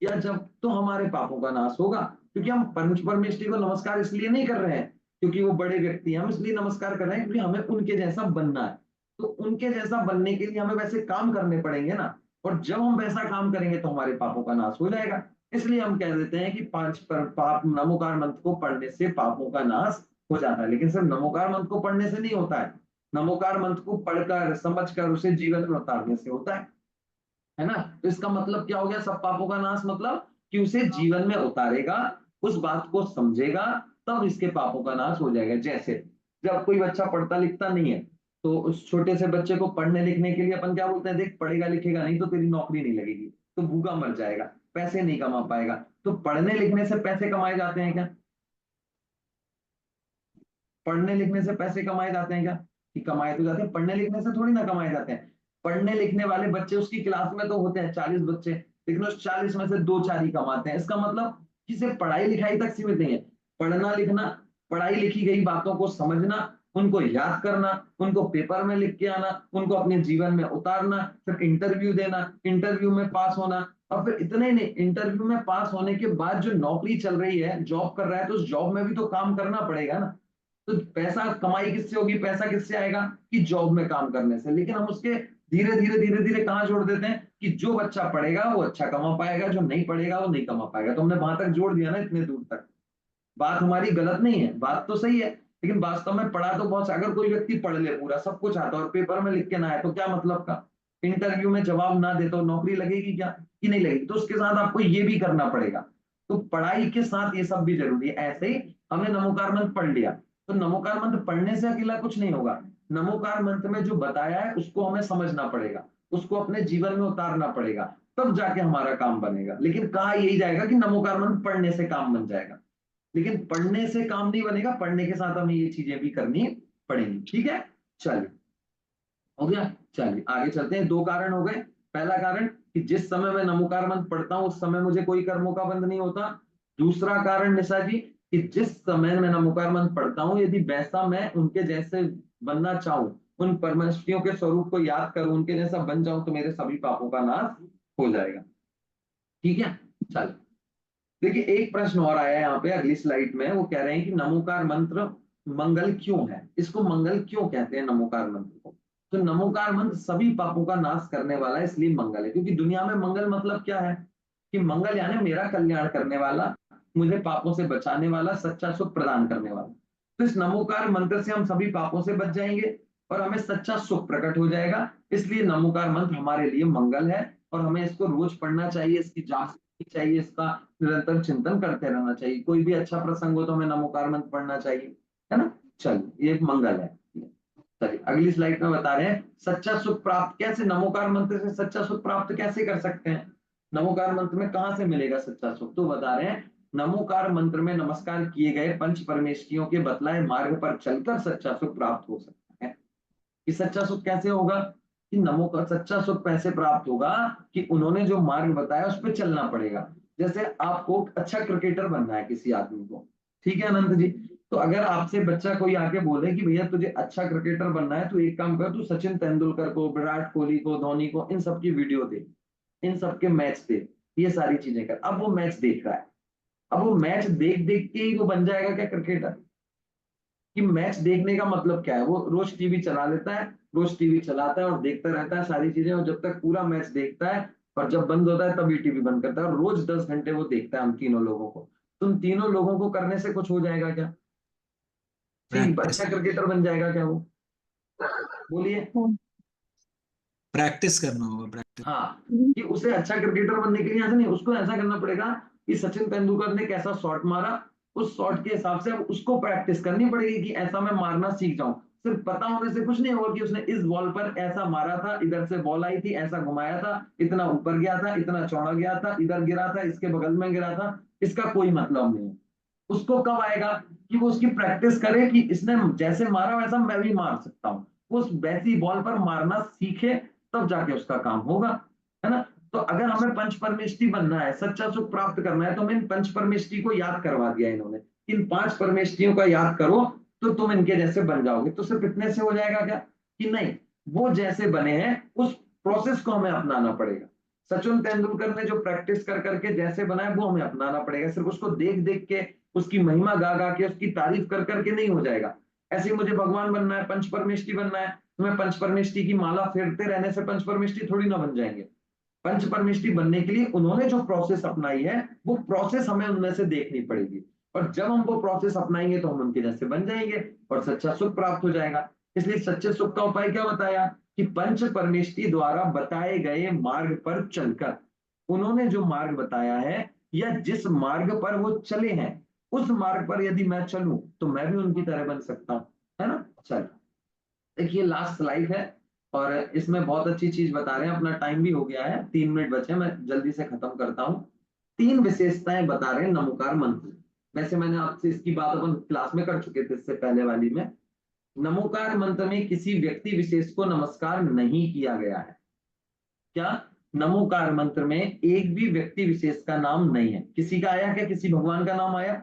या जब तो हमारे पापों का नाश होगा। क्योंकि हम पंच परमेष्टि को नमस्कार इसलिए नहीं कर रहे हैं क्योंकि वो बड़े व्यक्ति हैं, हम इसलिए नमस्कार कर रहे हैं क्योंकि हमें उनके जैसा बनना है। तो उनके जैसा बनने के लिए हमें वैसे काम करने पड़ेंगे ना, और जब हम वैसा काम करेंगे तो हमारे पापों का नाश हो जाएगा। इसलिए हम कह देते हैं कि 5 पाप नमोकार मंत्र को पढ़ने से पापों का नाश हो जाता है। लेकिन सिर्फ नमोकार मंत्र को पढ़ने से नहीं होता है, नमोकार मंत्र को पढ़कर समझकर उसे जीवन में उतारने से होता है ना। तो इसका मतलब क्या हो गया? सब पापों का नाश मतलब कि उसे जीवन में उतारेगा, उस बात को समझेगा, तब इसके पापों का नाश हो जाएगा। जैसे जब कोई बच्चा पढ़ता लिखता नहीं है तो उस छोटे से बच्चे को पढ़ने लिखने के लिए अपन क्या बोलते हैं, देख पढ़ेगा लिखेगा नहीं तो तेरी नौकरी नहीं लगेगी, तो भूखा मर जाएगा, पैसे नहीं कमा पाएगा। तो पढ़ने लिखने से पैसे कमाए जाते हैं क्या? पढ़ने लिखने से पैसे कमाए जाते हैं क्या? कि कमाए तो जाते हैं, पढ़ने लिखने से थोड़ी ना कमाए जाते हैं। पढ़ने लिखने वाले बच्चे उसकी क्लास में तो होते हैं 40 बच्चे, लेकिन उस 40 में से 2-4 ही कमाते हैं। इसका मतलब कि सिर्फ पढ़ाई लिखाई तक सीमित नहीं है। पढ़ना लिखना, पढ़ाई लिखी गई बातों को समझना, उनको याद करना, उनको पेपर में लिख के आना, उनको अपने जीवन में उतारना, फिर इंटरव्यू देना, इंटरव्यू में पास होना, और फिर इतने नहीं, इंटरव्यू में पास होने के बाद जो नौकरी चल रही है, जॉब कर रहा है, तो उस जॉब में भी तो काम करना पड़ेगा ना। तो पैसा कमाई किससे होगी, पैसा किससे आएगा? कि जॉब में काम करने से। लेकिन हम उसके धीरे धीरे कहाँ जोड़ देते हैं कि जो बच्चा पढ़ेगा वो अच्छा कमा पाएगा, जो नहीं पढ़ेगा वो नहीं कमा पाएगा। तो हमने वहां तक जोड़ दिया ना, इतने दूर तक। बात हमारी गलत नहीं है, बात तो सही है, लेकिन वास्तव में पढ़ा तो बहुत। अगर कोई व्यक्ति पढ़ ले पूरा, सब कुछ आता और पेपर में लिख के ना आए तो क्या मतलब का? इंटरव्यू में जवाब ना दे तो नौकरी लगेगी क्या? कि नहीं लगेगी? तो उसके साथ आपको ये भी करना पड़ेगा। तो पढ़ाई के साथ ये सब भी जरूरी है। ऐसे ही हमने नमोकार मंत्र पढ़ लिया, तो नमोकार मंत्र पढ़ने से अकेला कुछ नहीं होगा। नमोकार मंत्र में जो बताया है उसको हमें समझना पड़ेगा, उसको अपने जीवन में उतारना पड़ेगा, तब जाके हमारा काम बनेगा। लेकिन कहा यही जाएगा कि नमोकार मंत्र पढ़ने से काम बन जाएगा, लेकिन पढ़ने से काम नहीं बनेगा, पढ़ने के साथ हमें ये चीजें भी करनी पड़ेंगी। ठीक है, चलिए हो गया। चलिए आगे चलते हैं। 2 कारण हो गए। पहला कारण कि जिस समय मैं नमोकार मंत्र पढ़ता हूं उस समय मुझे कोई कर्मों का बंध नहीं होता। दूसरा कारण निशा जी कि जिस समय मैं नमोकार मंत्र पढ़ता हूं, यदि वैसा मैं उनके जैसे बनना चाहूं, उन परमेष्ठियों के स्वरूप को याद करूं, उनके जैसा बन जाऊं, तो मेरे सभी पापों का नाश हो जाएगा। ठीक है, चलिए देखिए एक प्रश्न और आया है यहाँ पे अगली स्लाइड में। वो कह रहे हैं कि नमोकार मंत्र मंगल क्यों है, इसको मंगल क्यों कहते हैं नमोकार मंत्र को? तो नमोकार मंत्र सभी पापों का नाश करने वाला है, इसलिए मंगल है। क्योंकि दुनिया में मंगल मतलब क्या है? कि मंगल यानी मेरा कल्याण करने वाला, मुझे पापों से बचाने वाला, सच्चा सुख प्रदान करने वाला। तो इस नमोकार मंत्र से हम सभी पापों से बच जाएंगे और हमें सच्चा सुख प्रकट हो जाएगा। इसलिए नमोकार मंत्र हमारे लिए मंगल है और हमें इसको रोज पढ़ना चाहिए, इसकी जांच चाहिए, इसका निरंतर चिंतन करते रहना चाहिए। कोई भी अच्छा प्रसंग हो तो हमें नमोकार मंत्र पढ़ना चाहिए, है ना। चलिए ये एक मंगल है। चलिए अगली स्लाइड में बता रहे हैं सच्चा सुख प्राप्त कैसे, नमोकार मंत्र से सच्चा सुख प्राप्त कैसे कर सकते हैं, नमोकार मंत्र में कहां से मिलेगा सच्चा सुख? तो बता रहे हैं नमोकार मंत्र में नमस्कार किए गए पंच परमेष्ठियों के बतलाए मार्ग पर चलकर सच्चा सुख प्राप्त हो सकता है। कि सच्चा सुख कैसे होगा? कि नमो का सच्चा सुख कैसे प्राप्त होगा? कि उन्होंने जो मार्ग बताया उस पर चलना पड़ेगा। जैसे आपको अच्छा क्रिकेटर बनना है किसी आदमी को, ठीक है अनंत जी, तो अगर आपसे बच्चा कोई आके बोले कि भैया तुझे अच्छा क्रिकेटर बनना है, तो एक काम कर, तू सचिन तेंदुलकर को, विराट कोहली को, धोनी को, इन सबकी वीडियो दे, इन सबके मैच दे, ये सारी चीजें कर। अब वो मैच देख रहा है, अब वो मैच देख देख के ही वो बन जाएगा क्या क्रिकेटर? कि मैच देखने का मतलब क्या है? वो रोज टीवी चला लेता है, रोज टीवी चलाता है और देखता रहता है सारी चीजें, और जब तक पूरा मैच देखता है और जब बंद होता है तभी टीवी बंद करता है, और रोज 10 घंटे वो देखता है हम तीनों लोगों को। तो उन तीनों लोगों को करने से कुछ हो जाएगा क्या? ठीक, अच्छा क्रिकेटर बन जाएगा क्या वो? बोलिए। प्रैक्टिस करना होगा, प्रैक्टिस। हाँ, कि उसे अच्छा क्रिकेटर बनने के लिए ऐसा नहीं, उसको ऐसा करना पड़ेगा कि सचिन तेंदुलकर ने कैसा शॉट मारा, उस शॉट के हिसाब से उसको प्रैक्टिस करनी पड़ेगी कि ऐसा मैं मारना सीख जाऊं। सिर्फ पता होने से कुछ नहीं होगा कि उसने इस बॉल पर ऐसा मारा था, इधर से बॉल आई थी, ऐसा घुमाया था, इतना ऊपर गया था, इतना चौड़ा गया था, इधर गिरा था, इसके बगल में गिरा था, इसका कोई मतलब नहीं है। उसको कब आएगा? कि वो उसकी प्रैक्टिस करे कि इसने जैसे मारा वैसा मैं भी मार सकता हूँ, उस वैसी बॉल पर मारना सीखे, तब जाके उसका काम होगा, है ना। तो अगर हमें पंच परमेष्ठी बनना है, सच्चा सुख प्राप्त करना है, तो हमें इन पंच परमेष्ठी को याद करवा दिया इन्होंने। इन 5 परमेष्ठियों का याद करो तो तुम इनके जैसे बन जाओगे। तो सिर्फ इतने से हो जाएगा क्या? कि नहीं, वो जैसे बने हैं उस प्रोसेस को हमें अपनाना पड़ेगा। सचिन तेंदुलकर ने जो प्रैक्टिस कर करके जैसे बनाया वो हमें अपनाना पड़ेगा। सिर्फ उसको देख देख के, उसकी महिमा गा गा के, उसकी तारीफ कर करके नहीं हो जाएगा। ऐसे ही मुझे भगवान बनना है, पंच परमेष्ठी बनना है, तुम्हें पंच परमेष्ठी की माला फेरते रहने से पंच परमेष्ठी थोड़ी ना बन जाएंगे। पंच परमेष्ठी बनने के लिए उन्होंने जो प्रोसेस अपनाई है वो प्रोसेस हमें उनमें से देखनी पड़ेगी, और जब हम वो प्रोसेस अपनाएंगे तो हम उनके जैसे बन जाएंगे और सच्चा सुख प्राप्त हो जाएगा। इसलिए सच्चे सुख का उपाय क्या बताया? कि पंच परमेष्ठी द्वारा बताए गए मार्ग पर चलकर, उन्होंने जो मार्ग बताया है या जिस मार्ग पर वो चले हैं उस मार्ग पर यदि मैं चलूं तो मैं भी उनकी तरह बन सकता हूं, है ना। चल देखिए लास्ट स्लाइड है और इसमें बहुत अच्छी चीज बता रहे हैं। अपना टाइम भी हो गया है, 3 मिनट बचे, मैं जल्दी से खत्म करता हूँ। 3 विशेषताएं बता रहे हैं नमोकार मंत्र। वैसे मैंने आपसे इसकी बात अपन क्लास में कर चुके थे इससे पहले वाली में। नमोकार मंत्र में किसी व्यक्ति विशेष को नमस्कार नहीं किया गया है। क्या नमोकार मंत्र में एक भी व्यक्ति विशेष का नाम नहीं है। किसी का आया क्या? किसी भगवान का नाम आया,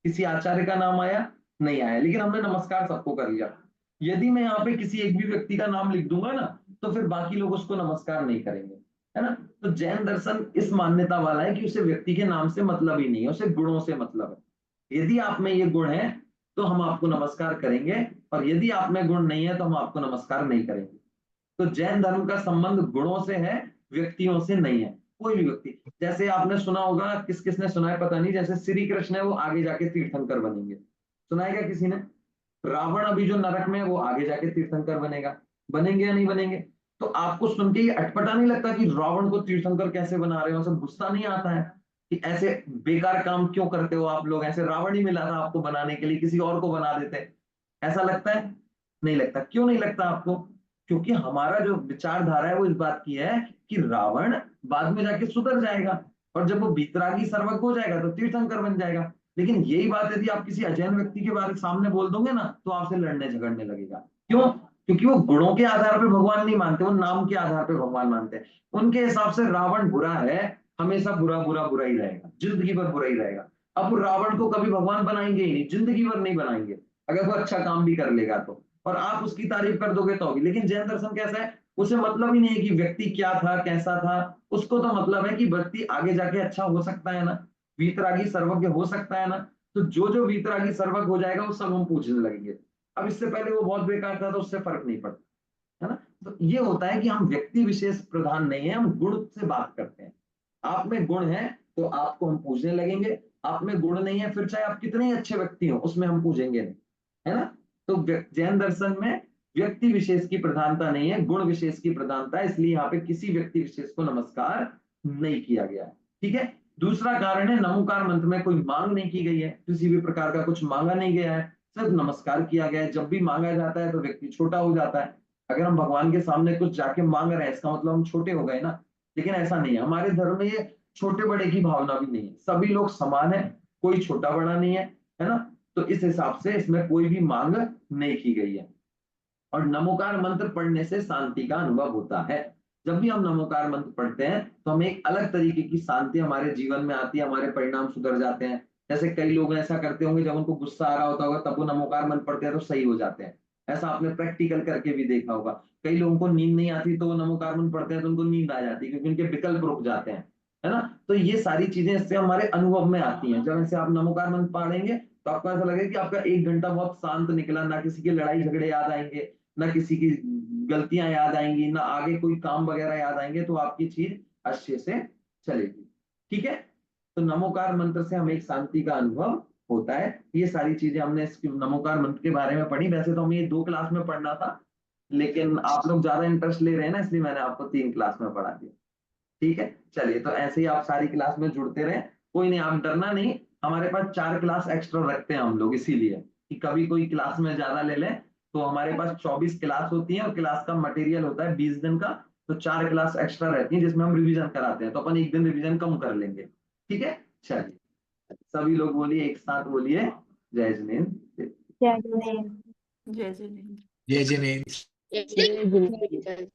किसी आचार्य का नाम आया? नहीं आया, लेकिन हमने नमस्कार सबको कर लिया। यदि मैं यहाँ पे किसी एक भी व्यक्ति का नाम लिख दूंगा ना तो फिर बाकी लोग उसको नमस्कार नहीं करेंगे, है ना। तो जैन दर्शन इस मान्यता वाला है कि उसे व्यक्ति के नाम से मतलब ही नहीं है, उसे गुणों से मतलब है। यदि आप में ये गुण है तो हम आपको नमस्कार करेंगे, और यदि आप में गुण नहीं है तो हम आपको नमस्कार नहीं करेंगे। तो जैन धर्म का संबंध गुणों से है, व्यक्तियों से नहीं है। कोई भी व्यक्ति, जैसे आपने सुना होगा, किस किसने सुना है पता नहीं, जैसे श्री कृष्ण है वो आगे जाके तीर्थंकर बनेंगे, सुना है क्या किसी ने? रावण अभी जो नरक में है वो आगे जाके तीर्थंकर बनेगा, बनेंगे या नहीं बनेंगे? तो आपको सुन के ये अटपटा नहीं लगता कि रावण को तीर्थंकर कैसे बना रहे हो? सब गुस्सा नहीं आता है कि ऐसे बेकार काम क्यों करते हो आप लोग? ऐसे रावण ही मिला था आपको बनाने के लिए, किसी और को बना देते। ऐसा लगता है? नहीं लगता। क्यों नहीं लगता आपको? क्योंकि हमारा जो विचारधारा है वो इस बात की है कि रावण बाद में जाके सुधर जाएगा, और जब वो बीतरागी सर्वज्ञ हो जाएगा तो तीर्थंकर बन जाएगा। लेकिन यही बात यदि आप किसी अजैन व्यक्ति के बारे सामने बोल दोगे ना तो आपसे लड़ने झगड़ने लगेगा। क्यों? क्योंकि वो गुणों के आधार पर भगवान नहीं मानते, वो नाम के आधार पर भगवान मानते हैं। उनके हिसाब से रावण बुरा है, हमेशा बुरा बुरा बुरा ही रहेगा, जिंदगी भर बुरा ही रहेगा। अब वो रावण को कभी भगवान बनाएंगे ही नहीं, जिंदगी भर नहीं बनाएंगे, अगर वो अच्छा काम भी कर लेगा तो। और आप उसकी तारीफ कर दोगे तो भी। लेकिन जैन दर्शन कैसा है, उसे मतलब ही नहीं है कि व्यक्ति क्या था, कैसा था। उसको तो मतलब है कि व्यक्ति आगे जाके अच्छा हो सकता है ना, वीतरागी सर्वज्ञ हो सकता है ना। तो जो जो वीतरागी सर्वज्ञ हो जाएगा वो सब हम पूछने लगेंगे। अब इससे पहले वो बहुत बेकार था तो उससे फर्क नहीं पड़ता, है ना। तो ये होता है कि हम व्यक्ति विशेष प्रधान नहीं है, हम गुण से बात करते हैं। आप में गुण है तो आपको हम पूछने लगेंगे, आप में गुण नहीं है फिर चाहे आप कितने ही अच्छे व्यक्ति हो उसमें हम पूछेंगे नहीं, है ना। तो जैन दर्शन में व्यक्ति विशेष की प्रधानता नहीं है, गुण विशेष की प्रधानता है। इसलिए यहाँ पे किसी व्यक्ति विशेष को नमस्कार नहीं किया गया है, ठीक है। दूसरा कारण है नमोकार मंत्र में कोई मांग नहीं की गई है, किसी भी प्रकार का कुछ मांगा नहीं गया है, सिर्फ नमस्कार किया गया है। जब भी मांगा जाता है तो व्यक्ति छोटा हो जाता है। अगर हम भगवान के सामने कुछ जाके मांग रहे हैं इसका मतलब हम छोटे हो गए ना। लेकिन ऐसा नहीं है, हमारे धर्म में ये छोटे बड़े की भावना भी नहीं है, सभी लोग समान है, कोई छोटा बड़ा नहीं है, है ना। तो इस हिसाब से इसमें कोई भी मांग नहीं की गई है। और नमोकार मंत्र पढ़ने से शांति का अनुभव होता है। जब भी हम नमोकार मंत्र पढ़ते हैं तो हमें एक अलग तरीके की शांति हमारे जीवन में आती है, हमारे परिणाम सुधर जाते हैं। जैसे कई लोग ऐसा करते होंगे, जब उनको गुस्सा आ रहा होता होगा तब वो नमोकार मंत्र पढ़ते हैं तो सही हो जाते हैं। ऐसा आपने प्रैक्टिकल करके भी देखा होगा। कई लोगों को नींद नहीं आती तो वो नमोकार मंत्र पढ़ते हैं तो उनको नींद आ जाती है, क्योंकि उनके विकल्प रुक जाते हैं, है ना। तो ये सारी चीजें इससे हमारे अनुभव में आती हैं। जब ऐसे आप नमोकार मंत्र पढ़ेंगे तो आपको ऐसा लगेगा कि आपका 1 घंटा बहुत शांत निकला, ना किसी की लड़ाई झगड़े याद आएंगे, ना किसी की गलतियां याद आएंगी, ना आगे कोई काम वगैरह याद आएंगे, तो आपकी चीज अच्छे से चलेगी, ठीक है। तो नमोकार मंत्र से हमें एक शांति का अनुभव होता है। ये सारी चीजें हमने इस नमोकार मंत्र के बारे में पढ़ी। वैसे तो हमें ये 2 क्लास में पढ़ना था, लेकिन आप लोग ज्यादा इंटरेस्ट ले रहे हैं ना, इसलिए मैंने आपको 3 क्लास में पढ़ा दिया, ठीक है। चलिए, तो ऐसे ही आप सारी क्लास में जुड़ते रहे, कोई नहीं, आप डरना नहीं। हमारे पास 4 क्लास एक्स्ट्रा रखते हैं हम लोग, इसीलिए कि कभी कोई क्लास में ज्यादा ले लें। तो हमारे पास 24 क्लास होती है और क्लास का मटेरियल होता है 20 दिन का। तो 4 क्लास एक्स्ट्रा रहती है जिसमें हम रिवीजन कराते हैं, तो अपन 1 दिन रिवीजन कम कर लेंगे, ठीक है। चलिए, सभी लोग बोलिए, एक साथ बोलिए, जय जिनेन्द्र। जय जिनेन्द्र। जय जिनेन्द्र। जय जिनेन्द्र। जय जिनेन्द्र।